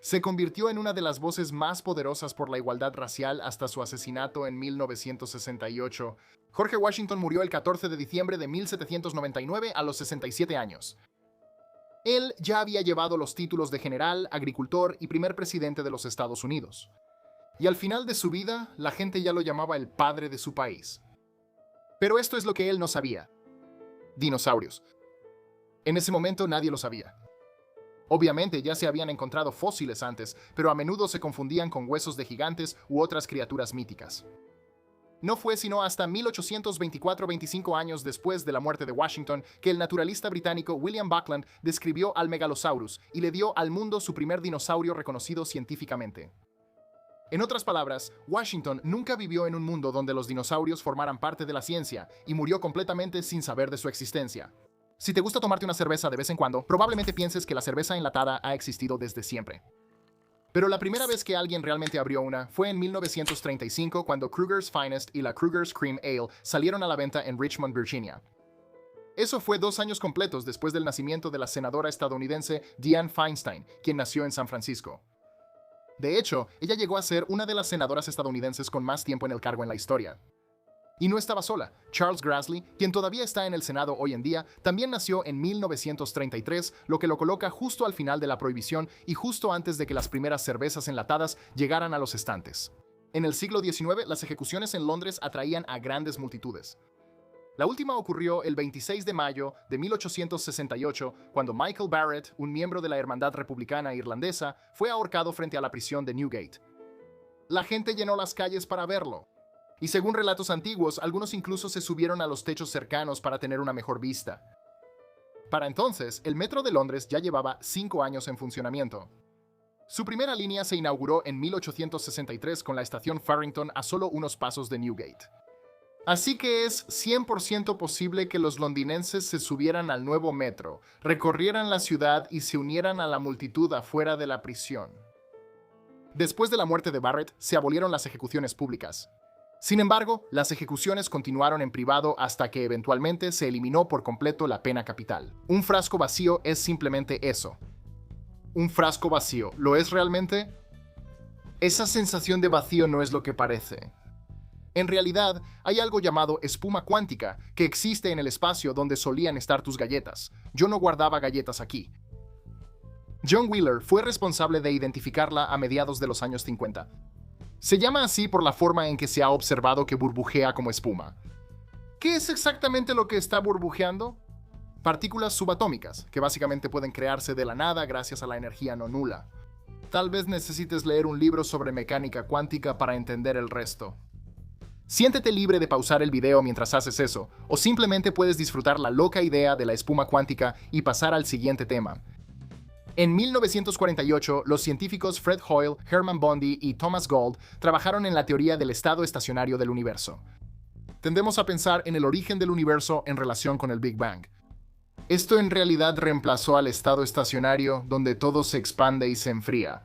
Se convirtió en una de las voces más poderosas por la igualdad racial hasta su asesinato en 1968. George Washington murió el 14 de diciembre de 1799 a los 67 años. Él ya había llevado los títulos de general, agricultor y primer presidente de los Estados Unidos. Y al final de su vida, la gente ya lo llamaba el padre de su país. Pero esto es lo que él no sabía. Dinosaurios. En ese momento nadie lo sabía. Obviamente ya se habían encontrado fósiles antes, pero a menudo se confundían con huesos de gigantes u otras criaturas míticas. No fue sino hasta 1824, 25 años después de la muerte de Washington, que el naturalista británico William Buckland describió al Megalosaurus y le dio al mundo su primer dinosaurio reconocido científicamente. En otras palabras, Washington nunca vivió en un mundo donde los dinosaurios formaran parte de la ciencia y murió completamente sin saber de su existencia. Si te gusta tomarte una cerveza de vez en cuando, probablemente pienses que la cerveza enlatada ha existido desde siempre. Pero la primera vez que alguien realmente abrió una fue en 1935 cuando Kruger's Finest y la Kruger's Cream Ale salieron a la venta en Richmond, Virginia. Eso fue 2 años completos después del nacimiento de la senadora estadounidense Dianne Feinstein, quien nació en San Francisco. De hecho, ella llegó a ser una de las senadoras estadounidenses con más tiempo en el cargo en la historia. Y no estaba sola. Charles Grassley, quien todavía está en el Senado hoy en día, también nació en 1933, lo que lo coloca justo al final de la prohibición y justo antes de que las primeras cervezas enlatadas llegaran a los estantes. En el siglo XIX, las ejecuciones en Londres atraían a grandes multitudes. La última ocurrió el 26 de mayo de 1868, cuando Michael Barrett, un miembro de la Hermandad Republicana Irlandesa, fue ahorcado frente a la prisión de Newgate. La gente llenó las calles para verlo. Y según relatos antiguos, algunos incluso se subieron a los techos cercanos para tener una mejor vista. Para entonces, el metro de Londres ya llevaba 5 años en funcionamiento. Su primera línea se inauguró en 1863 con la estación Farrington a solo unos pasos de Newgate. Así que es 100% posible que los londinenses se subieran al nuevo metro, recorrieran la ciudad y se unieran a la multitud afuera de la prisión. Después de la muerte de Barrett, se abolieron las ejecuciones públicas. Sin embargo, las ejecuciones continuaron en privado hasta que eventualmente se eliminó por completo la pena capital. Un frasco vacío es simplemente eso. Un frasco vacío, ¿lo es realmente? Esa sensación de vacío no es lo que parece. En realidad, hay algo llamado espuma cuántica que existe en el espacio donde solían estar tus galletas. Yo no guardaba galletas aquí. John Wheeler fue responsable de identificarla a mediados de los años 50. Se llama así por la forma en que se ha observado que burbujea como espuma. ¿Qué es exactamente lo que está burbujeando? Partículas subatómicas, que básicamente pueden crearse de la nada gracias a la energía no nula. Tal vez necesites leer un libro sobre mecánica cuántica para entender el resto. Siéntete libre de pausar el video mientras haces eso, o simplemente puedes disfrutar la loca idea de la espuma cuántica y pasar al siguiente tema. En 1948, los científicos Fred Hoyle, Hermann Bondi y Thomas Gold trabajaron en la teoría del estado estacionario del universo. Tendemos a pensar en el origen del universo en relación con el Big Bang. Esto en realidad reemplazó al estado estacionario donde todo se expande y se enfría.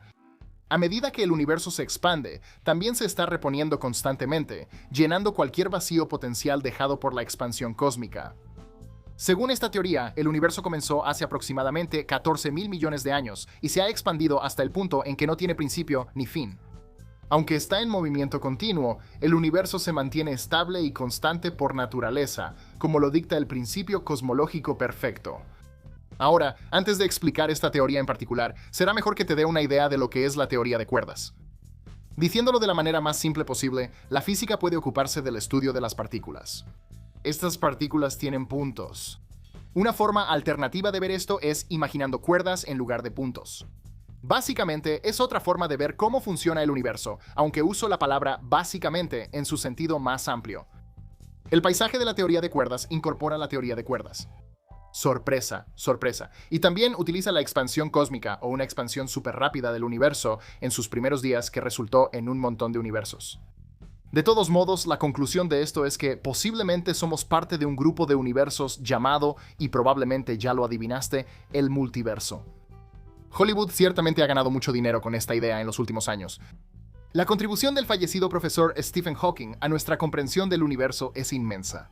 A medida que el universo se expande, también se está reponiendo constantemente, llenando cualquier vacío potencial dejado por la expansión cósmica. Según esta teoría, el universo comenzó hace aproximadamente 14.000 millones de años y se ha expandido hasta el punto en que no tiene principio ni fin. Aunque está en movimiento continuo, el universo se mantiene estable y constante por naturaleza, como lo dicta el principio cosmológico perfecto. Ahora, antes de explicar esta teoría en particular, será mejor que te dé una idea de lo que es la teoría de cuerdas. Diciéndolo de la manera más simple posible, la física puede ocuparse del estudio de las partículas. Estas partículas tienen puntos. Una forma alternativa de ver esto es imaginando cuerdas en lugar de puntos. Básicamente, es otra forma de ver cómo funciona el universo, aunque uso la palabra básicamente en su sentido más amplio. El paisaje de la teoría de cuerdas incorpora la teoría de cuerdas. Sorpresa, sorpresa. Y también utiliza la expansión cósmica o una expansión súper rápida del universo en sus primeros días que resultó en un montón de universos. De todos modos, la conclusión de esto es que posiblemente somos parte de un grupo de universos llamado, y probablemente ya lo adivinaste, el multiverso. Hollywood ciertamente ha ganado mucho dinero con esta idea en los últimos años. La contribución del fallecido profesor Stephen Hawking a nuestra comprensión del universo es inmensa.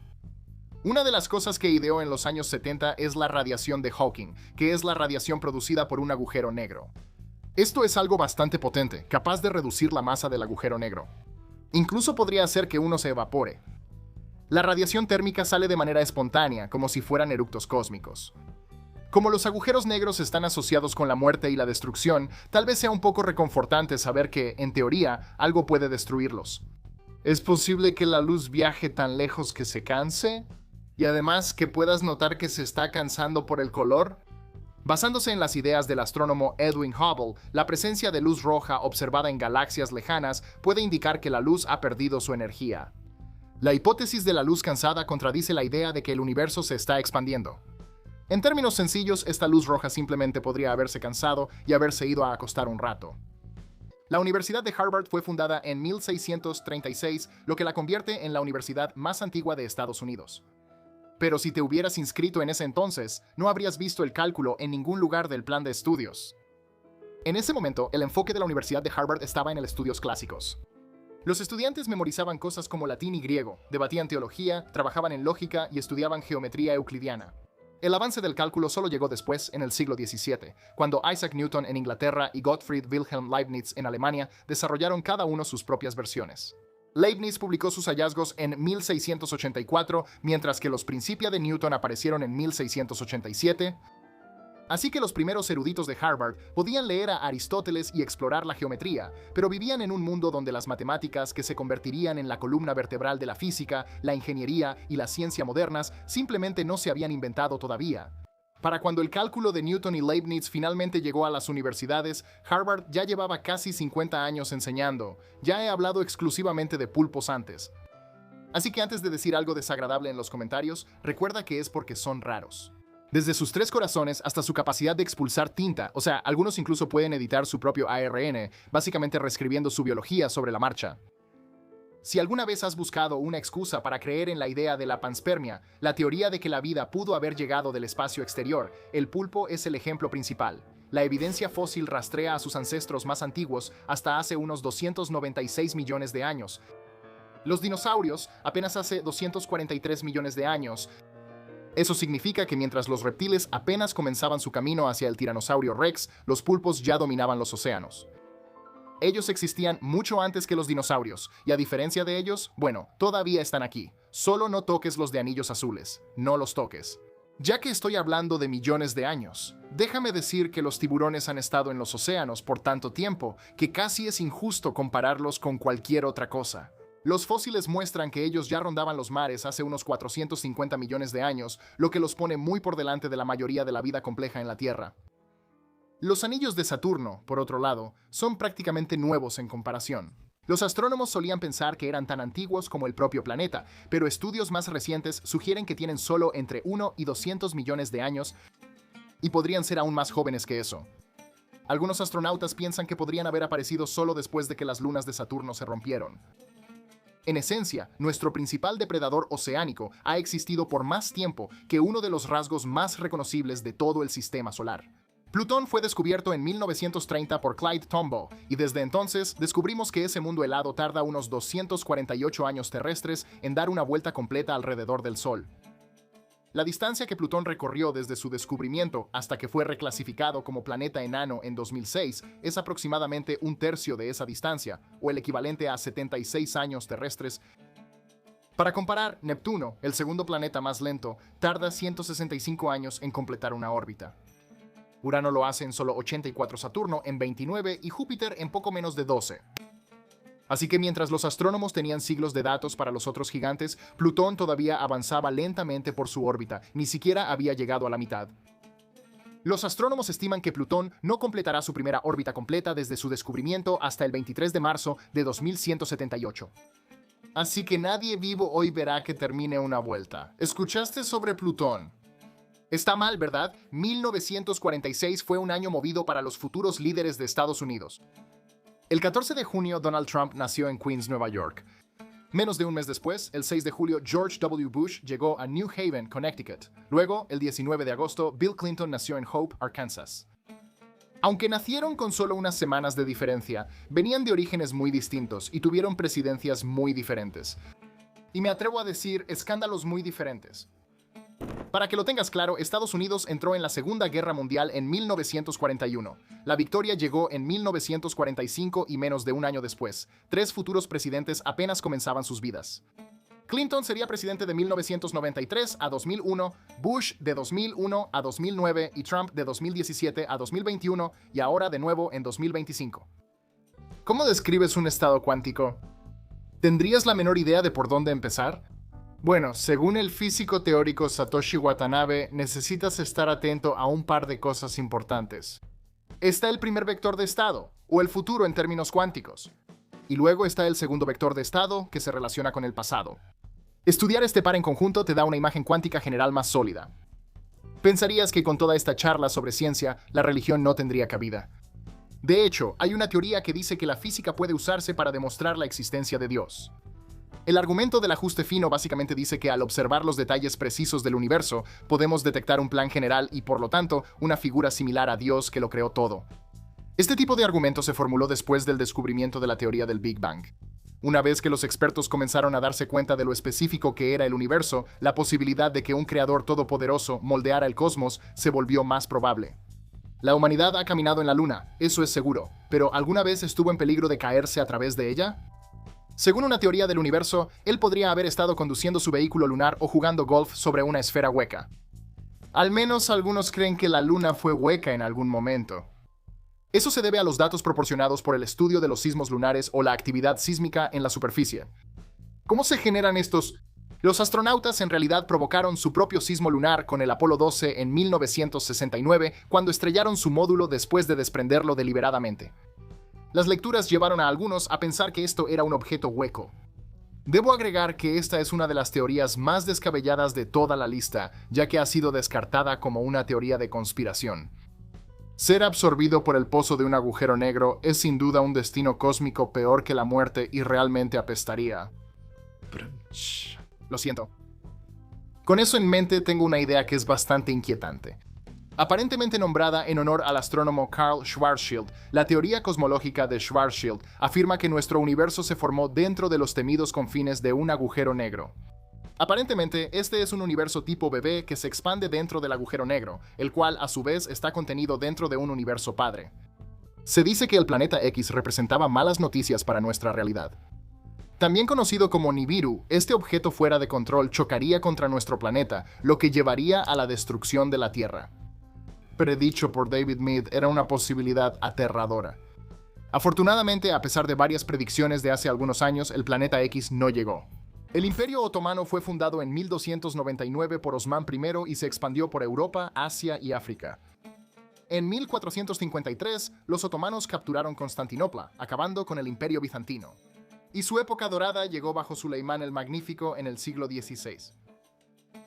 Una de las cosas que ideó en los años 70 es la radiación de Hawking, que es la radiación producida por un agujero negro. Esto es algo bastante potente, capaz de reducir la masa del agujero negro. Incluso podría hacer que uno se evapore. La radiación térmica sale de manera espontánea, como si fueran eructos cósmicos. Como los agujeros negros están asociados con la muerte y la destrucción, tal vez sea un poco reconfortante saber que, en teoría, algo puede destruirlos. ¿Es posible que la luz viaje tan lejos que se canse? Y además que puedas notar que se está cansando por el color. Basándose en las ideas del astrónomo Edwin Hubble, la presencia de luz roja observada en galaxias lejanas puede indicar que la luz ha perdido su energía. La hipótesis de la luz cansada contradice la idea de que el universo se está expandiendo. En términos sencillos, esta luz roja simplemente podría haberse cansado y haberse ido a acostar un rato. La Universidad de Harvard fue fundada en 1636, lo que la convierte en la universidad más antigua de Estados Unidos. Pero si te hubieras inscrito en ese entonces, no habrías visto el cálculo en ningún lugar del plan de estudios. En ese momento, el enfoque de la Universidad de Harvard estaba en el estudios clásicos. Los estudiantes memorizaban cosas como latín y griego, debatían teología, trabajaban en lógica y estudiaban geometría euclidiana. El avance del cálculo solo llegó después, en el siglo XVII, cuando Isaac Newton en Inglaterra y Gottfried Wilhelm Leibniz en Alemania desarrollaron cada uno sus propias versiones. Leibniz publicó sus hallazgos en 1684, mientras que los Principia de Newton aparecieron en 1687. Así que los primeros eruditos de Harvard podían leer a Aristóteles y explorar la geometría, pero vivían en un mundo donde las matemáticas, que se convertirían en la columna vertebral de la física, la ingeniería y la ciencia modernas, simplemente no se habían inventado todavía. Para cuando el cálculo de Newton y Leibniz finalmente llegó a las universidades, Harvard ya llevaba casi 50 años enseñando. Ya he hablado exclusivamente de pulpos antes. Así que antes de decir algo desagradable en los comentarios, recuerda que es porque son raros. Desde sus 3 corazones hasta su capacidad de expulsar tinta, o sea, algunos incluso pueden editar su propio ARN, básicamente reescribiendo su biología sobre la marcha. Si alguna vez has buscado una excusa para creer en la idea de la panspermia, la teoría de que la vida pudo haber llegado del espacio exterior, el pulpo es el ejemplo principal. La evidencia fósil rastrea a sus ancestros más antiguos hasta hace unos 296 millones de años. Los dinosaurios apenas hace 243 millones de años. Eso significa que mientras los reptiles apenas comenzaban su camino hacia el tiranosaurio Rex, los pulpos ya dominaban los océanos. Ellos existían mucho antes que los dinosaurios, y a diferencia de ellos, bueno, todavía están aquí. Solo no toques los de anillos azules, no los toques. Ya que estoy hablando de millones de años, déjame decir que los tiburones han estado en los océanos por tanto tiempo que casi es injusto compararlos con cualquier otra cosa. Los fósiles muestran que ellos ya rondaban los mares hace unos 450 millones de años, lo que los pone muy por delante de la mayoría de la vida compleja en la Tierra. Los anillos de Saturno, por otro lado, son prácticamente nuevos en comparación. Los astrónomos solían pensar que eran tan antiguos como el propio planeta, pero estudios más recientes sugieren que tienen solo entre 1 y 200 millones de años y podrían ser aún más jóvenes que eso. Algunos astronautas piensan que podrían haber aparecido solo después de que las lunas de Saturno se rompieron. En esencia, nuestro principal depredador oceánico ha existido por más tiempo que uno de los rasgos más reconocibles de todo el sistema solar. Plutón fue descubierto en 1930 por Clyde Tombaugh, y desde entonces descubrimos que ese mundo helado tarda unos 248 años terrestres en dar una vuelta completa alrededor del Sol. La distancia que Plutón recorrió desde su descubrimiento hasta que fue reclasificado como planeta enano en 2006 es aproximadamente un tercio de esa distancia, o el equivalente a 76 años terrestres. Para comparar, Neptuno, el segundo planeta más lento, tarda 165 años en completar una órbita. Urano lo hace en solo 84, Saturno en 29 y Júpiter en poco menos de 12. Así que mientras los astrónomos tenían siglos de datos para los otros gigantes, Plutón todavía avanzaba lentamente por su órbita, ni siquiera había llegado a la mitad. Los astrónomos estiman que Plutón no completará su primera órbita completa desde su descubrimiento hasta el 23 de marzo de 2178. Así que nadie vivo hoy verá que termine una vuelta. ¿Escuchaste sobre Plutón? Está mal, ¿verdad? 1946 fue un año movido para los futuros líderes de Estados Unidos. El 14 de junio, Donald Trump nació en Queens, Nueva York. Menos de un mes después, el 6 de julio, George W. Bush llegó a New Haven, Connecticut. Luego, el 19 de agosto, Bill Clinton nació en Hope, Arkansas. Aunque nacieron con solo unas semanas de diferencia, venían de orígenes muy distintos y tuvieron presidencias muy diferentes. Y me atrevo a decir, escándalos muy diferentes. Para que lo tengas claro, Estados Unidos entró en la Segunda Guerra Mundial en 1941. La victoria llegó en 1945 y menos de un año después. 3 futuros presidentes apenas comenzaban sus vidas. Clinton sería presidente de 1993 a 2001, Bush de 2001 a 2009 y Trump de 2017 a 2021 y ahora de nuevo en 2025. ¿Cómo describes un estado cuántico? ¿Tendrías la menor idea de por dónde empezar? Bueno, según el físico teórico Satoshi Watanabe, necesitas estar atento a un par de cosas importantes. Está el primer vector de estado, o el futuro en términos cuánticos. Y luego está el segundo vector de estado, que se relaciona con el pasado. Estudiar este par en conjunto te da una imagen cuántica general más sólida. Pensarías que con toda esta charla sobre ciencia, la religión no tendría cabida. De hecho, hay una teoría que dice que la física puede usarse para demostrar la existencia de Dios. El argumento del ajuste fino básicamente dice que al observar los detalles precisos del universo, podemos detectar un plan general y, por lo tanto, una figura similar a Dios que lo creó todo. Este tipo de argumento se formuló después del descubrimiento de la teoría del Big Bang. Una vez que los expertos comenzaron a darse cuenta de lo específico que era el universo, la posibilidad de que un creador todopoderoso moldeara el cosmos se volvió más probable. La humanidad ha caminado en la Luna, eso es seguro, pero ¿alguna vez estuvo en peligro de caerse a través de ella? Según una teoría del universo, él podría haber estado conduciendo su vehículo lunar o jugando golf sobre una esfera hueca. Al menos algunos creen que la Luna fue hueca en algún momento. Eso se debe a los datos proporcionados por el estudio de los sismos lunares o la actividad sísmica en la superficie. ¿Cómo se generan estos? Los astronautas en realidad provocaron su propio sismo lunar con el Apolo 12 en 1969, cuando estrellaron su módulo después de desprenderlo deliberadamente. Las lecturas llevaron a algunos a pensar que esto era un objeto hueco. Debo agregar que esta es una de las teorías más descabelladas de toda la lista, ya que ha sido descartada como una teoría de conspiración. Ser absorbido por el pozo de un agujero negro es sin duda un destino cósmico peor que la muerte y realmente apestaría. Lo siento. Con eso en mente tengo una idea que es bastante inquietante. Aparentemente nombrada en honor al astrónomo Karl Schwarzschild, la teoría cosmológica de Schwarzschild afirma que nuestro universo se formó dentro de los temidos confines de un agujero negro. Aparentemente, este es un universo tipo bebé que se expande dentro del agujero negro, el cual a su vez está contenido dentro de un universo padre. Se dice que el planeta X representaba malas noticias para nuestra realidad. También conocido como Nibiru, este objeto fuera de control chocaría contra nuestro planeta, lo que llevaría a la destrucción de la Tierra. Predicho por David Meade, era una posibilidad aterradora. Afortunadamente, a pesar de varias predicciones de hace algunos años, el planeta X no llegó. El Imperio Otomano fue fundado en 1299 por Osmán I y se expandió por Europa, Asia y África. En 1453, los otomanos capturaron Constantinopla, acabando con el Imperio Bizantino. Y su época dorada llegó bajo Suleimán el Magnífico en el siglo XVI.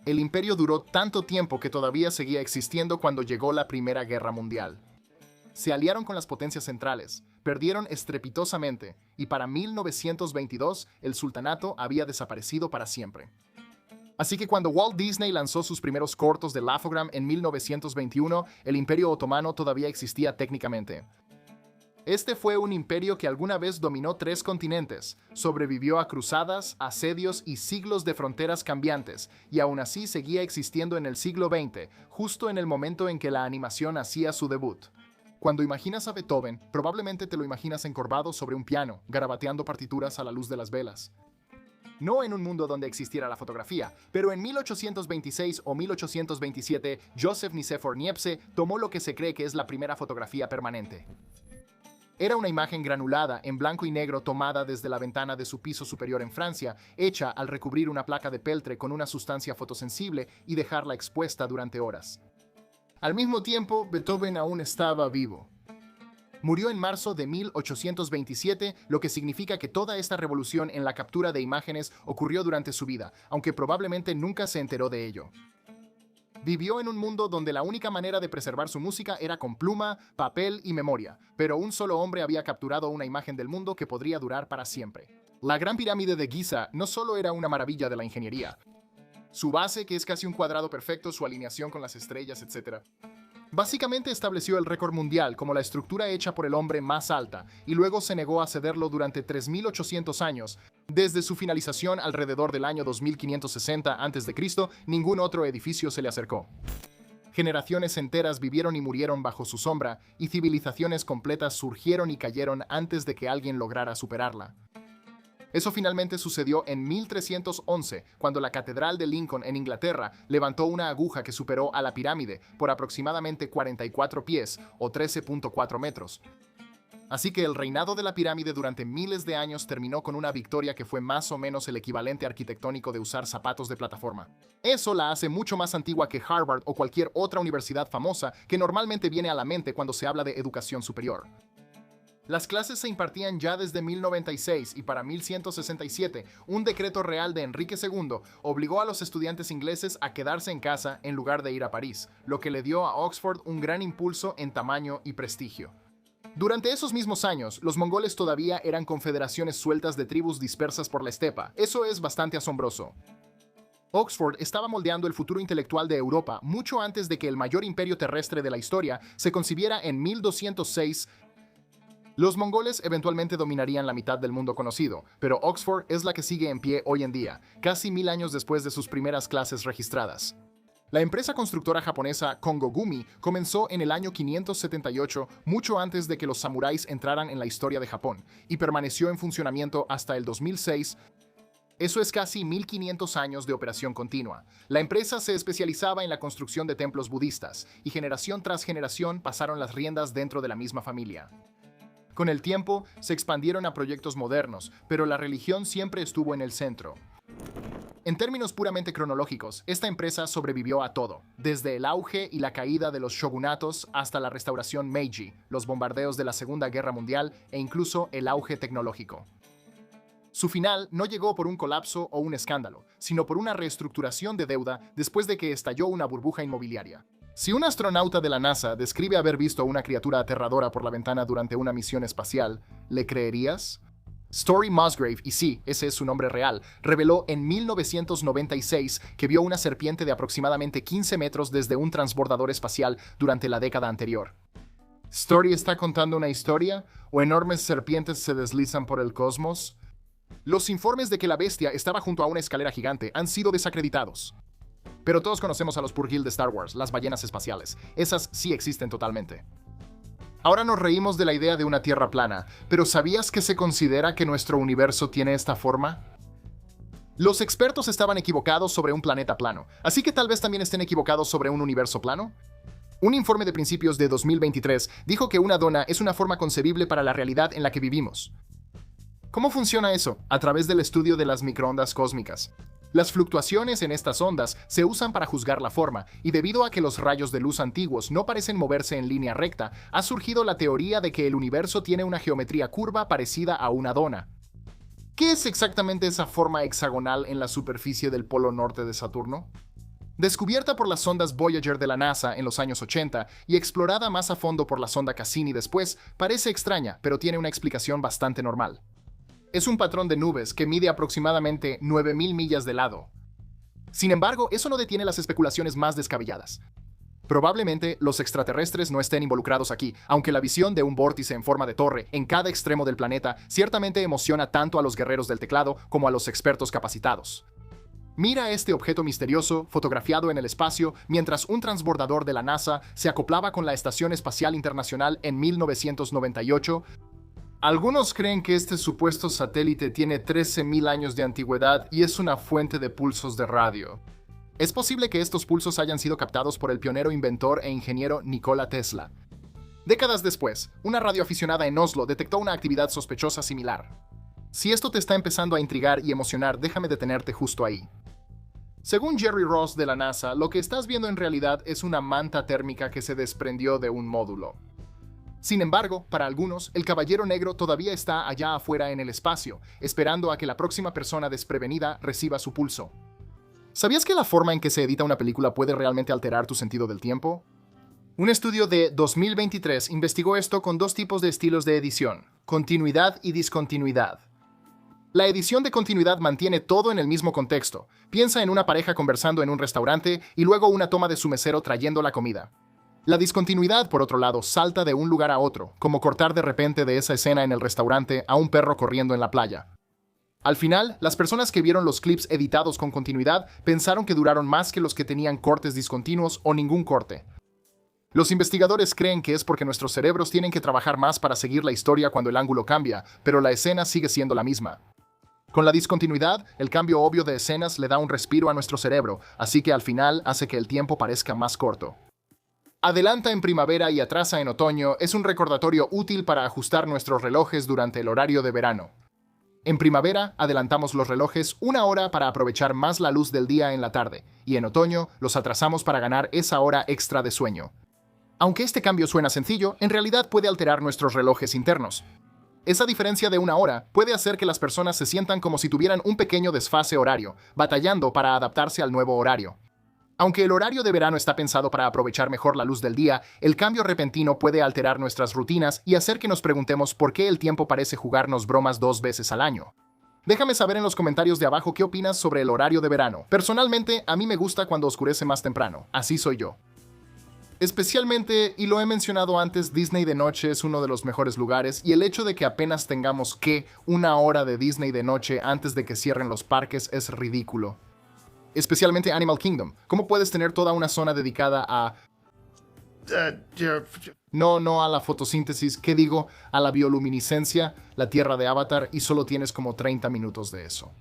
El imperio duró tanto tiempo que todavía seguía existiendo cuando llegó la Primera Guerra Mundial. Se aliaron con las potencias centrales, perdieron estrepitosamente, y para 1922 el sultanato había desaparecido para siempre. Así que cuando Walt Disney lanzó sus primeros cortos de Laugh-O-Gram en 1921, el Imperio Otomano todavía existía técnicamente. Este fue un imperio que alguna vez dominó 3 continentes, sobrevivió a cruzadas, asedios y siglos de fronteras cambiantes, y aún así seguía existiendo en el siglo XX, justo en el momento en que la animación hacía su debut. Cuando imaginas a Beethoven, probablemente te lo imaginas encorvado sobre un piano, garabateando partituras a la luz de las velas. No en un mundo donde existiera la fotografía, pero en 1826 o 1827, Joseph Nicéphore Niepce tomó lo que se cree que es la primera fotografía permanente. Era una imagen granulada en blanco y negro tomada desde la ventana de su piso superior en Francia, hecha al recubrir una placa de peltre con una sustancia fotosensible y dejarla expuesta durante horas. Al mismo tiempo, Beethoven aún estaba vivo. Murió en marzo de 1827, lo que significa que toda esta revolución en la captura de imágenes ocurrió durante su vida, aunque probablemente nunca se enteró de ello. Vivió en un mundo donde la única manera de preservar su música era con pluma, papel y memoria, pero un solo hombre había capturado una imagen del mundo que podría durar para siempre. La Gran Pirámide de Giza no solo era una maravilla de la ingeniería. Su base, que es casi un cuadrado perfecto, su alineación con las estrellas, etc. Básicamente estableció el récord mundial como la estructura hecha por el hombre más alta, y luego se negó a cederlo durante 3.800 años. Desde su finalización alrededor del año 2560 a.C., ningún otro edificio se le acercó. Generaciones enteras vivieron y murieron bajo su sombra, y civilizaciones completas surgieron y cayeron antes de que alguien lograra superarla. Eso finalmente sucedió en 1311, cuando la Catedral de Lincoln en Inglaterra levantó una aguja que superó a la pirámide por aproximadamente 44 pies o 13.4 metros. Así que el reinado de la pirámide durante miles de años terminó con una victoria que fue más o menos el equivalente arquitectónico de usar zapatos de plataforma. Eso la hace mucho más antigua que Harvard o cualquier otra universidad famosa que normalmente viene a la mente cuando se habla de educación superior. Las clases se impartían ya desde 1096 y para 1167, un decreto real de Enrique II obligó a los estudiantes ingleses a quedarse en casa en lugar de ir a París, lo que le dio a Oxford un gran impulso en tamaño y prestigio. Durante esos mismos años, los mongoles todavía eran confederaciones sueltas de tribus dispersas por la estepa. Eso es bastante asombroso. Oxford estaba moldeando el futuro intelectual de Europa mucho antes de que el mayor imperio terrestre de la historia se concibiera en 1206. Los mongoles eventualmente dominarían la mitad del mundo conocido, pero Oxford es la que sigue en pie hoy en día, casi 1000 años después de sus primeras clases registradas. La empresa constructora japonesa Kongogumi comenzó en el año 578, mucho antes de que los samuráis entraran en la historia de Japón, y permaneció en funcionamiento hasta el 2006. Eso es casi 1500 años de operación continua. La empresa se especializaba en la construcción de templos budistas, y generación tras generación pasaron las riendas dentro de la misma familia. Con el tiempo, se expandieron a proyectos modernos, pero la religión siempre estuvo en el centro. En términos puramente cronológicos, esta empresa sobrevivió a todo, desde el auge y la caída de los shogunatos hasta la restauración Meiji, los bombardeos de la Segunda Guerra Mundial e incluso el auge tecnológico. Su final no llegó por un colapso o un escándalo, sino por una reestructuración de deuda después de que estalló una burbuja inmobiliaria. Si un astronauta de la NASA describe haber visto una criatura aterradora por la ventana durante una misión espacial, ¿le creerías? Story Musgrave, y sí, ese es su nombre real, reveló en 1996 que vio una serpiente de aproximadamente 15 metros desde un transbordador espacial durante la década anterior. ¿Story está contando una historia? ¿O enormes serpientes se deslizan por el cosmos? Los informes de que la bestia estaba junto a una escalera gigante han sido desacreditados. Pero todos conocemos a los Purrgil de Star Wars, las ballenas espaciales. Esas sí existen totalmente. Ahora nos reímos de la idea de una Tierra plana, pero ¿sabías que se considera que nuestro universo tiene esta forma? Los expertos estaban equivocados sobre un planeta plano, así que tal vez también estén equivocados sobre un universo plano. Un informe de principios de 2023 dijo que una dona es una forma concebible para la realidad en la que vivimos. ¿Cómo funciona eso? A través del estudio de las microondas cósmicas. Las fluctuaciones en estas ondas se usan para juzgar la forma, y debido a que los rayos de luz antiguos no parecen moverse en línea recta, ha surgido la teoría de que el universo tiene una geometría curva parecida a una dona. ¿Qué es exactamente esa forma hexagonal en la superficie del polo norte de Saturno? Descubierta por las sondas Voyager de la NASA en los años 80 y explorada más a fondo por la sonda Cassini después, parece extraña, pero tiene una explicación bastante normal. Es un patrón de nubes que mide aproximadamente 9000 millas de lado. Sin embargo, eso no detiene las especulaciones más descabelladas. Probablemente los extraterrestres no estén involucrados aquí, aunque la visión de un vórtice en forma de torre en cada extremo del planeta ciertamente emociona tanto a los guerreros del teclado como a los expertos capacitados. Mira este objeto misterioso fotografiado en el espacio mientras un transbordador de la NASA se acoplaba con la Estación Espacial Internacional en 1998. Algunos creen que este supuesto satélite tiene 13.000 años de antigüedad y es una fuente de pulsos de radio. Es posible que estos pulsos hayan sido captados por el pionero inventor e ingeniero Nikola Tesla. Décadas después, una radioaficionada en Oslo detectó una actividad sospechosa similar. Si esto te está empezando a intrigar y emocionar, déjame detenerte justo ahí. Según Jerry Ross de la NASA, lo que estás viendo en realidad es una manta térmica que se desprendió de un módulo. Sin embargo, para algunos, el Caballero Negro todavía está allá afuera en el espacio, esperando a que la próxima persona desprevenida reciba su pulso. ¿Sabías que la forma en que se edita una película puede realmente alterar tu sentido del tiempo? Un estudio de 2023 investigó esto con dos tipos de estilos de edición: continuidad y discontinuidad. La edición de continuidad mantiene todo en el mismo contexto. Piensa en una pareja conversando en un restaurante y luego una toma de su mesero trayendo la comida. La discontinuidad, por otro lado, salta de un lugar a otro, como cortar de repente de esa escena en el restaurante a un perro corriendo en la playa. Al final, las personas que vieron los clips editados con continuidad pensaron que duraron más que los que tenían cortes discontinuos o ningún corte. Los investigadores creen que es porque nuestros cerebros tienen que trabajar más para seguir la historia cuando el ángulo cambia, pero la escena sigue siendo la misma. Con la discontinuidad, el cambio obvio de escenas le da un respiro a nuestro cerebro, así que al final hace que el tiempo parezca más corto. Adelanta en primavera y atrasa en otoño es un recordatorio útil para ajustar nuestros relojes durante el horario de verano. En primavera, adelantamos los relojes una hora para aprovechar más la luz del día en la tarde, y en otoño los atrasamos para ganar esa hora extra de sueño. Aunque este cambio suena sencillo, en realidad puede alterar nuestros relojes internos. Esa diferencia de una hora puede hacer que las personas se sientan como si tuvieran un pequeño desfase horario, batallando para adaptarse al nuevo horario. Aunque el horario de verano está pensado para aprovechar mejor la luz del día, el cambio repentino puede alterar nuestras rutinas y hacer que nos preguntemos por qué el tiempo parece jugarnos bromas 2 veces al año. Déjame saber en los comentarios de abajo qué opinas sobre el horario de verano. Personalmente, a mí me gusta cuando oscurece más temprano. Así soy yo. Especialmente, y lo he mencionado antes, Disney de noche es uno de los mejores lugares, y el hecho de que apenas tengamos una hora de Disney de noche antes de que cierren los parques es ridículo. Especialmente Animal Kingdom. ¿Cómo puedes tener toda una zona dedicada a... No a la fotosíntesis, ¿qué digo? A la bioluminiscencia, la tierra de Avatar, y solo tienes como 30 minutos de eso.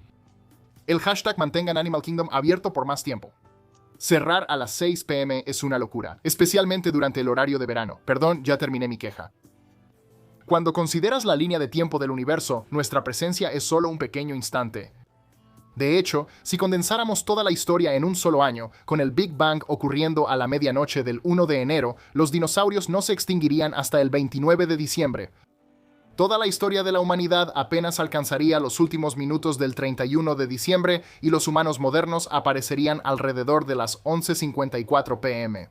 El hashtag mantengan Animal Kingdom abierto por más tiempo. Cerrar a las 6 p.m. es una locura, especialmente durante el horario de verano. Perdón, ya terminé mi queja. Cuando consideras la línea de tiempo del universo, nuestra presencia es solo un pequeño instante. De hecho, si condensáramos toda la historia en un solo año, con el Big Bang ocurriendo a la medianoche del 1 de enero, los dinosaurios no se extinguirían hasta el 29 de diciembre. Toda la historia de la humanidad apenas alcanzaría los últimos minutos del 31 de diciembre y los humanos modernos aparecerían alrededor de las 11:54 p.m.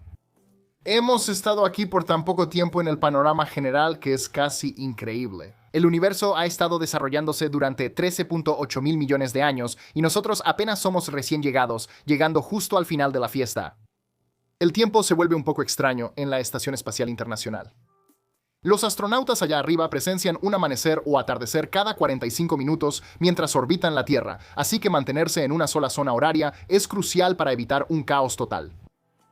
Hemos estado aquí por tan poco tiempo en el panorama general que es casi increíble. El universo ha estado desarrollándose durante 13.8 mil millones de años y nosotros apenas somos recién llegados, llegando justo al final de la fiesta. El tiempo se vuelve un poco extraño en la Estación Espacial Internacional. Los astronautas allá arriba presencian un amanecer o atardecer cada 45 minutos mientras orbitan la Tierra, así que mantenerse en una sola zona horaria es crucial para evitar un caos total.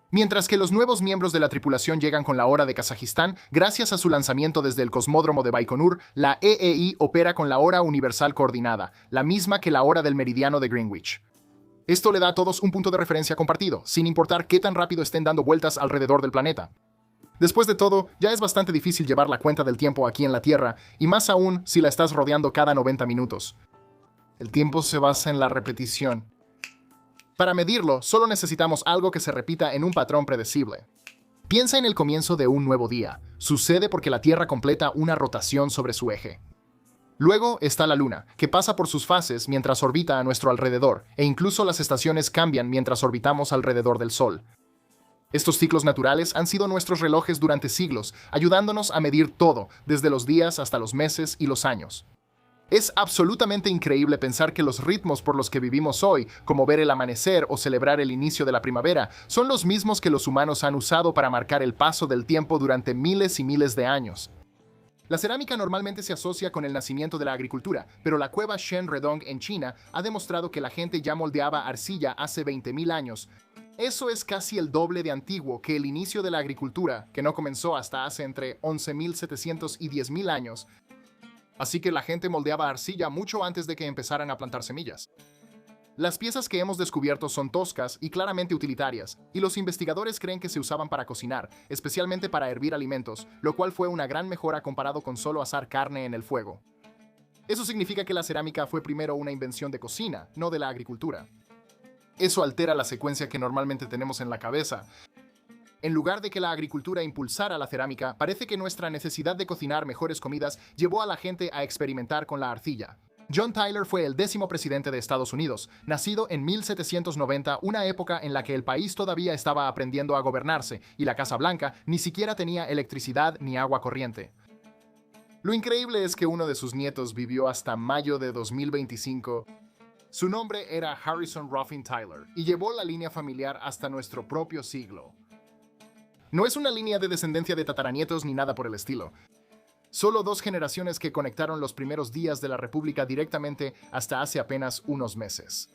Mientras que los nuevos miembros de la tripulación llegan con la hora de Kazajistán, gracias a su lanzamiento desde el cosmódromo de Baikonur, la EEI opera con la hora universal coordinada, la misma que la hora del meridiano de Greenwich. Esto le da a todos un punto de referencia compartido, sin importar qué tan rápido estén dando vueltas alrededor del planeta. Después de todo, ya es bastante difícil llevar la cuenta del tiempo aquí en la Tierra, y más aún si la estás rodeando cada 90 minutos. El tiempo se basa en la repetición. Para medirlo, solo necesitamos algo que se repita en un patrón predecible. Piensa en el comienzo de un nuevo día. Sucede porque la Tierra completa una rotación sobre su eje. Luego está la Luna, que pasa por sus fases mientras orbita a nuestro alrededor, e incluso las estaciones cambian mientras orbitamos alrededor del Sol. Estos ciclos naturales han sido nuestros relojes durante siglos, ayudándonos a medir todo, desde los días hasta los meses y los años. Es absolutamente increíble pensar que los ritmos por los que vivimos hoy, como ver el amanecer o celebrar el inicio de la primavera, son los mismos que los humanos han usado para marcar el paso del tiempo durante miles y miles de años. La cerámica normalmente se asocia con el nacimiento de la agricultura, pero la cueva Shen Redong en China ha demostrado que la gente ya moldeaba arcilla hace 20.000 años. Eso es casi el doble de antiguo que el inicio de la agricultura, que no comenzó hasta hace entre 11.700 y 10.000 años. Así que la gente moldeaba arcilla mucho antes de que empezaran a plantar semillas. Las piezas que hemos descubierto son toscas y claramente utilitarias, y los investigadores creen que se usaban para cocinar, especialmente para hervir alimentos, lo cual fue una gran mejora comparado con solo asar carne en el fuego. Eso significa que la cerámica fue primero una invención de cocina, no de la agricultura. Eso altera la secuencia que normalmente tenemos en la cabeza. En lugar de que la agricultura impulsara la cerámica, parece que nuestra necesidad de cocinar mejores comidas llevó a la gente a experimentar con la arcilla. John Tyler fue el 10º presidente de Estados Unidos, nacido en 1790, una época en la que el país todavía estaba aprendiendo a gobernarse y la Casa Blanca ni siquiera tenía electricidad ni agua corriente. Lo increíble es que uno de sus nietos vivió hasta mayo de 2025. Su nombre era Harrison Ruffin Tyler y llevó la línea familiar hasta nuestro propio siglo. No es una línea de descendencia de tataranietos ni nada por el estilo. Solo 2 generaciones que conectaron los primeros días de la República directamente hasta hace apenas unos meses.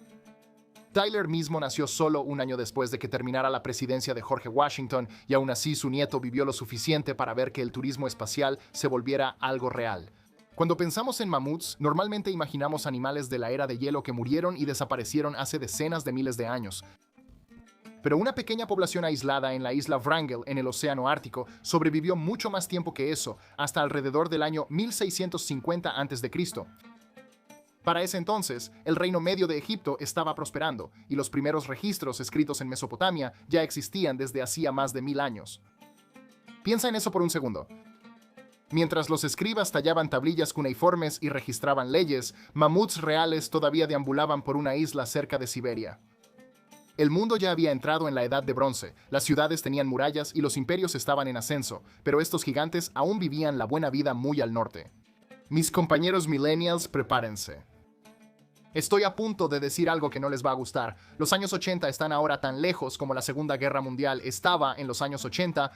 Tyler mismo nació solo un año después de que terminara la presidencia de George Washington y aún así su nieto vivió lo suficiente para ver que el turismo espacial se volviera algo real. Cuando pensamos en mamuts, normalmente imaginamos animales de la era de hielo que murieron y desaparecieron hace decenas de miles de años. Pero una pequeña población aislada en la isla Wrangel, en el Océano Ártico, sobrevivió mucho más tiempo que eso, hasta alrededor del año 1650 a.C. Para ese entonces, el Reino Medio de Egipto estaba prosperando, y los primeros registros escritos en Mesopotamia ya existían desde hacía más de 1000 años. Piensa en eso por un segundo. Mientras los escribas tallaban tablillas cuneiformes y registraban leyes, mamuts reales todavía deambulaban por una isla cerca de Siberia. El mundo ya había entrado en la Edad de Bronce, las ciudades tenían murallas y los imperios estaban en ascenso, pero estos gigantes aún vivían la buena vida muy al norte. Mis compañeros millennials, prepárense. Estoy a punto de decir algo que no les va a gustar. Los años 80 están ahora tan lejos como la Segunda Guerra Mundial estaba en los años 80.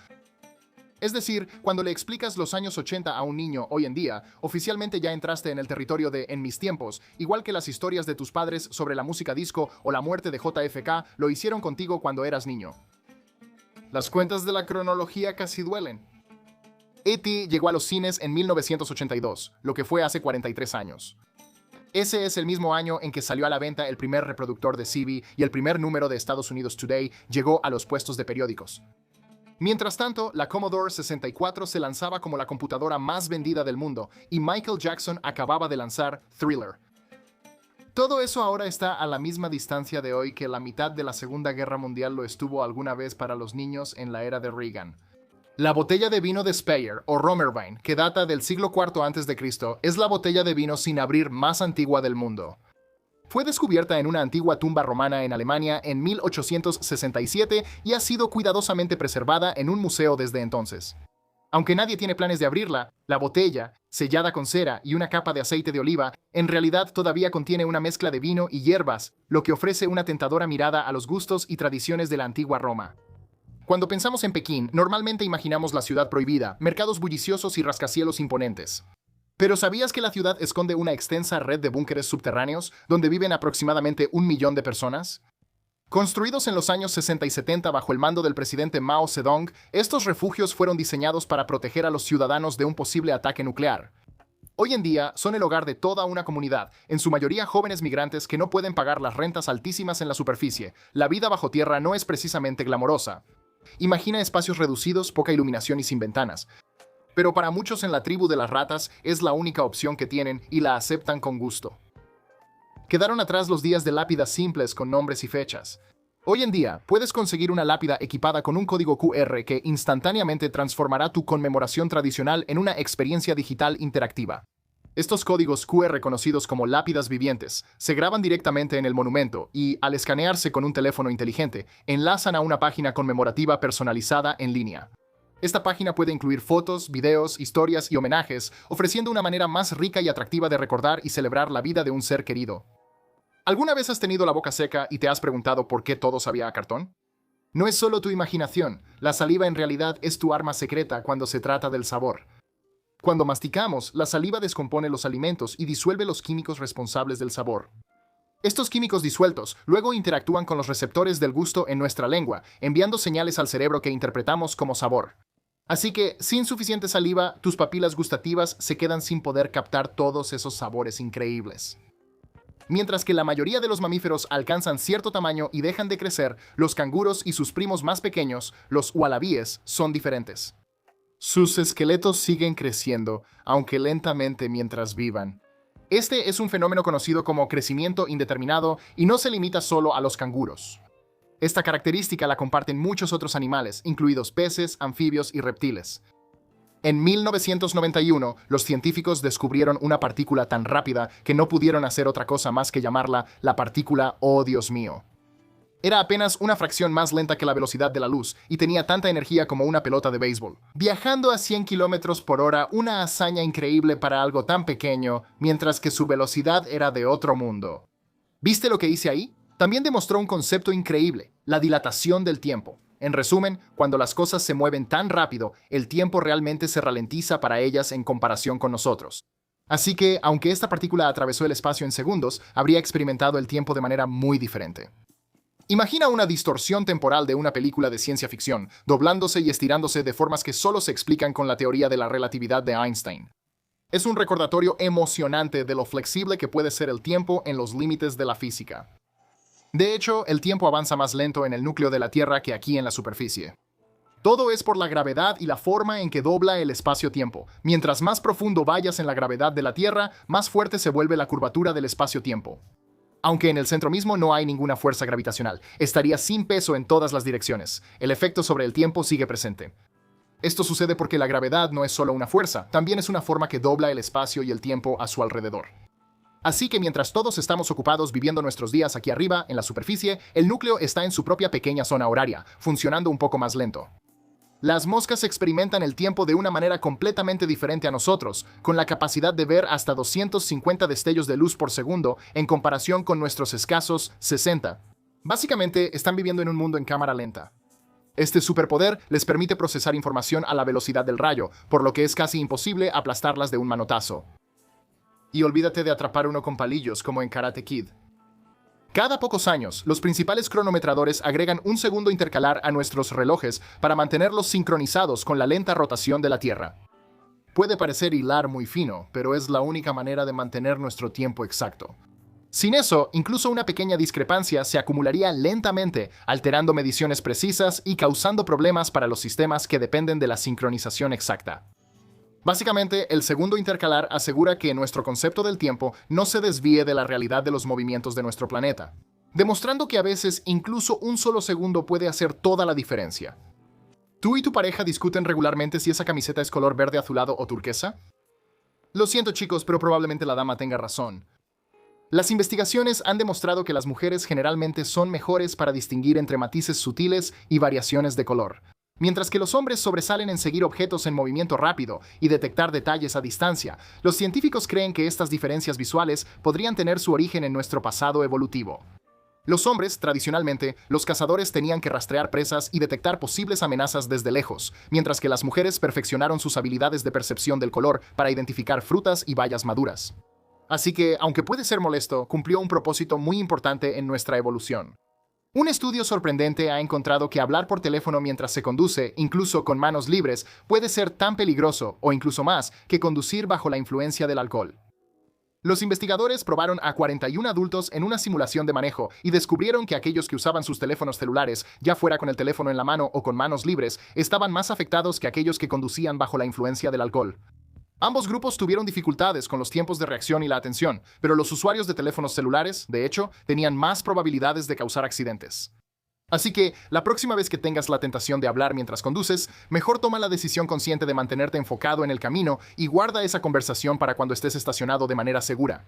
Es decir, cuando le explicas los años 80 a un niño hoy en día, oficialmente ya entraste en el territorio de en mis tiempos, igual que las historias de tus padres sobre la música disco o la muerte de JFK lo hicieron contigo cuando eras niño. Las cuentas de la cronología casi duelen. E.T. llegó a los cines en 1982, lo que fue hace 43 años. Ese es el mismo año en que salió a la venta el primer reproductor de CB y el primer número de Estados Unidos Today llegó a los puestos de periódicos. Mientras tanto, la Commodore 64 se lanzaba como la computadora más vendida del mundo y Michael Jackson acababa de lanzar Thriller. Todo eso ahora está a la misma distancia de hoy que la mitad de la Segunda Guerra Mundial lo estuvo alguna vez para los niños en la era de Reagan. La botella de vino de Speyer o Romerwein, que data del siglo IV a.C., es la botella de vino sin abrir más antigua del mundo. Fue descubierta en una antigua tumba romana en Alemania en 1867 y ha sido cuidadosamente preservada en un museo desde entonces. Aunque nadie tiene planes de abrirla, la botella, sellada con cera y una capa de aceite de oliva, en realidad todavía contiene una mezcla de vino y hierbas, lo que ofrece una tentadora mirada a los gustos y tradiciones de la antigua Roma. Cuando pensamos en Pekín, normalmente imaginamos la ciudad prohibida, mercados bulliciosos y rascacielos imponentes. Pero ¿sabías que la ciudad esconde una extensa red de búnkeres subterráneos donde viven aproximadamente 1 millón de personas? Construidos en los años 60 y 70 bajo el mando del presidente Mao Zedong, estos refugios fueron diseñados para proteger a los ciudadanos de un posible ataque nuclear. Hoy en día son el hogar de toda una comunidad, en su mayoría jóvenes migrantes que no pueden pagar las rentas altísimas en la superficie. La vida bajo tierra no es precisamente glamorosa. Imagina espacios reducidos, poca iluminación y sin ventanas. Pero para muchos en la tribu de las ratas es la única opción que tienen y la aceptan con gusto. Quedaron atrás los días de lápidas simples con nombres y fechas. Hoy en día, puedes conseguir una lápida equipada con un código QR que instantáneamente transformará tu conmemoración tradicional en una experiencia digital interactiva. Estos códigos QR, conocidos como lápidas vivientes, se graban directamente en el monumento y, al escanearse con un teléfono inteligente, enlazan a una página conmemorativa personalizada en línea. Esta página puede incluir fotos, videos, historias y homenajes, ofreciendo una manera más rica y atractiva de recordar y celebrar la vida de un ser querido. ¿Alguna vez has tenido la boca seca y te has preguntado por qué todo sabía a cartón? No es solo tu imaginación, la saliva en realidad es tu arma secreta cuando se trata del sabor. Cuando masticamos, la saliva descompone los alimentos y disuelve los químicos responsables del sabor. Estos químicos disueltos luego interactúan con los receptores del gusto en nuestra lengua, enviando señales al cerebro que interpretamos como sabor. Así que, sin suficiente saliva, tus papilas gustativas se quedan sin poder captar todos esos sabores increíbles. Mientras que la mayoría de los mamíferos alcanzan cierto tamaño y dejan de crecer, los canguros y sus primos más pequeños, los ualabíes, son diferentes. Sus esqueletos siguen creciendo, aunque lentamente mientras vivan. Este es un fenómeno conocido como crecimiento indeterminado y no se limita solo a los canguros. Esta característica la comparten muchos otros animales, incluidos peces, anfibios y reptiles. En 1991, los científicos descubrieron una partícula tan rápida que no pudieron hacer otra cosa más que llamarla la partícula «Oh Dios mío». Era apenas una fracción más lenta que la velocidad de la luz y tenía tanta energía como una pelota de béisbol. Viajando a 100 kilómetros por hora, una hazaña increíble para algo tan pequeño, mientras que su velocidad era de otro mundo. ¿Viste lo que hice ahí? También demostró un concepto increíble, la dilatación del tiempo. En resumen, cuando las cosas se mueven tan rápido, el tiempo realmente se ralentiza para ellas en comparación con nosotros. Así que, aunque esta partícula atravesó el espacio en segundos, habría experimentado el tiempo de manera muy diferente. Imagina una distorsión temporal de una película de ciencia ficción, doblándose y estirándose de formas que solo se explican con la teoría de la relatividad de Einstein. Es un recordatorio emocionante de lo flexible que puede ser el tiempo en los límites de la física. De hecho, el tiempo avanza más lento en el núcleo de la Tierra que aquí en la superficie. Todo es por la gravedad y la forma en que dobla el espacio-tiempo. Mientras más profundo vayas en la gravedad de la Tierra, más fuerte se vuelve la curvatura del espacio-tiempo. Aunque en el centro mismo no hay ninguna fuerza gravitacional, estaría sin peso en todas las direcciones. El efecto sobre el tiempo sigue presente. Esto sucede porque la gravedad no es solo una fuerza, también es una forma que dobla el espacio y el tiempo a su alrededor. Así que mientras todos estamos ocupados viviendo nuestros días aquí arriba, en la superficie, el núcleo está en su propia pequeña zona horaria, funcionando un poco más lento. Las moscas experimentan el tiempo de una manera completamente diferente a nosotros, con la capacidad de ver hasta 250 destellos de luz por segundo en comparación con nuestros escasos 60. Básicamente, están viviendo en un mundo en cámara lenta. Este superpoder les permite procesar información a la velocidad del rayo, por lo que es casi imposible aplastarlas de un manotazo. Y olvídate de atrapar uno con palillos, como en Karate Kid. Cada pocos años, los principales cronometradores agregan un segundo intercalar a nuestros relojes para mantenerlos sincronizados con la lenta rotación de la Tierra. Puede parecer hilar muy fino, pero es la única manera de mantener nuestro tiempo exacto. Sin eso, incluso una pequeña discrepancia se acumularía lentamente, alterando mediciones precisas y causando problemas para los sistemas que dependen de la sincronización exacta. Básicamente, el segundo intercalar asegura que nuestro concepto del tiempo no se desvíe de la realidad de los movimientos de nuestro planeta, demostrando que a veces incluso un solo segundo puede hacer toda la diferencia. ¿Tú y tu pareja discuten regularmente si esa camiseta es color verde azulado o turquesa? Lo siento chicos, pero probablemente la dama tenga razón. Las investigaciones han demostrado que las mujeres generalmente son mejores para distinguir entre matices sutiles y variaciones de color. Mientras que los hombres sobresalen en seguir objetos en movimiento rápido y detectar detalles a distancia, los científicos creen que estas diferencias visuales podrían tener su origen en nuestro pasado evolutivo. Los hombres, tradicionalmente, los cazadores tenían que rastrear presas y detectar posibles amenazas desde lejos, mientras que las mujeres perfeccionaron sus habilidades de percepción del color para identificar frutas y bayas maduras. Así que, aunque puede ser molesto, cumplió un propósito muy importante en nuestra evolución. Un estudio sorprendente ha encontrado que hablar por teléfono mientras se conduce, incluso con manos libres, puede ser tan peligroso, o incluso más, que conducir bajo la influencia del alcohol. Los investigadores probaron a 41 adultos en una simulación de manejo y descubrieron que aquellos que usaban sus teléfonos celulares, ya fuera con el teléfono en la mano o con manos libres, estaban más afectados que aquellos que conducían bajo la influencia del alcohol. Ambos grupos tuvieron dificultades con los tiempos de reacción y la atención, pero los usuarios de teléfonos celulares, de hecho, tenían más probabilidades de causar accidentes. Así que, la próxima vez que tengas la tentación de hablar mientras conduces, mejor toma la decisión consciente de mantenerte enfocado en el camino y guarda esa conversación para cuando estés estacionado de manera segura.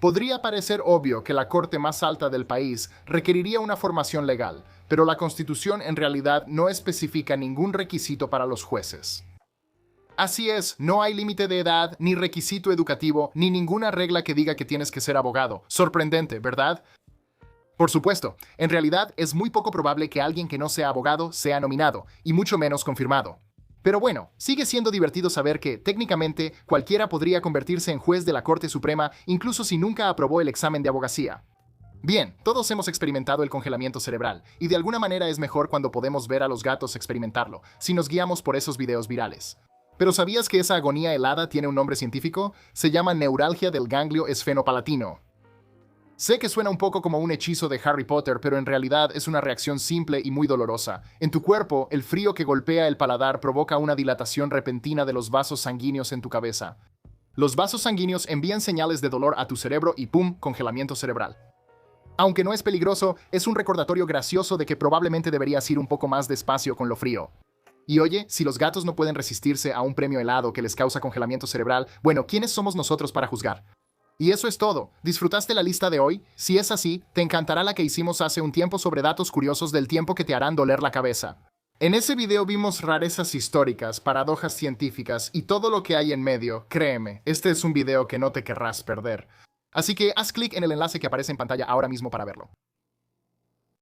Podría parecer obvio que la corte más alta del país requeriría una formación legal, pero la Constitución en realidad no especifica ningún requisito para los jueces. Así es, no hay límite de edad, ni requisito educativo, ni ninguna regla que diga que tienes que ser abogado. Sorprendente, ¿verdad? Por supuesto, en realidad es muy poco probable que alguien que no sea abogado sea nominado, y mucho menos confirmado. Pero bueno, sigue siendo divertido saber que, técnicamente, cualquiera podría convertirse en juez de la Corte Suprema incluso si nunca aprobó el examen de abogacía. Bien, todos hemos experimentado el congelamiento cerebral, y de alguna manera es mejor cuando podemos ver a los gatos experimentarlo, si nos guiamos por esos videos virales. Pero ¿sabías que esa agonía helada tiene un nombre científico? Se llama neuralgia del ganglio esfenopalatino. Sé que suena un poco como un hechizo de Harry Potter, pero en realidad es una reacción simple y muy dolorosa. En tu cuerpo, el frío que golpea el paladar provoca una dilatación repentina de los vasos sanguíneos en tu cabeza. Los vasos sanguíneos envían señales de dolor a tu cerebro y ¡pum!, congelamiento cerebral. Aunque no es peligroso, es un recordatorio gracioso de que probablemente deberías ir un poco más despacio con lo frío. Y oye, si los gatos no pueden resistirse a un premio helado que les causa congelamiento cerebral, bueno, ¿quiénes somos nosotros para juzgar? Y eso es todo. ¿Disfrutaste la lista de hoy? Si es así, te encantará la que hicimos hace un tiempo sobre datos curiosos del tiempo que te harán doler la cabeza. En ese video vimos rarezas históricas, paradojas científicas y todo lo que hay en medio. Créeme, este es un video que no te querrás perder. Así que haz clic en el enlace que aparece en pantalla ahora mismo para verlo.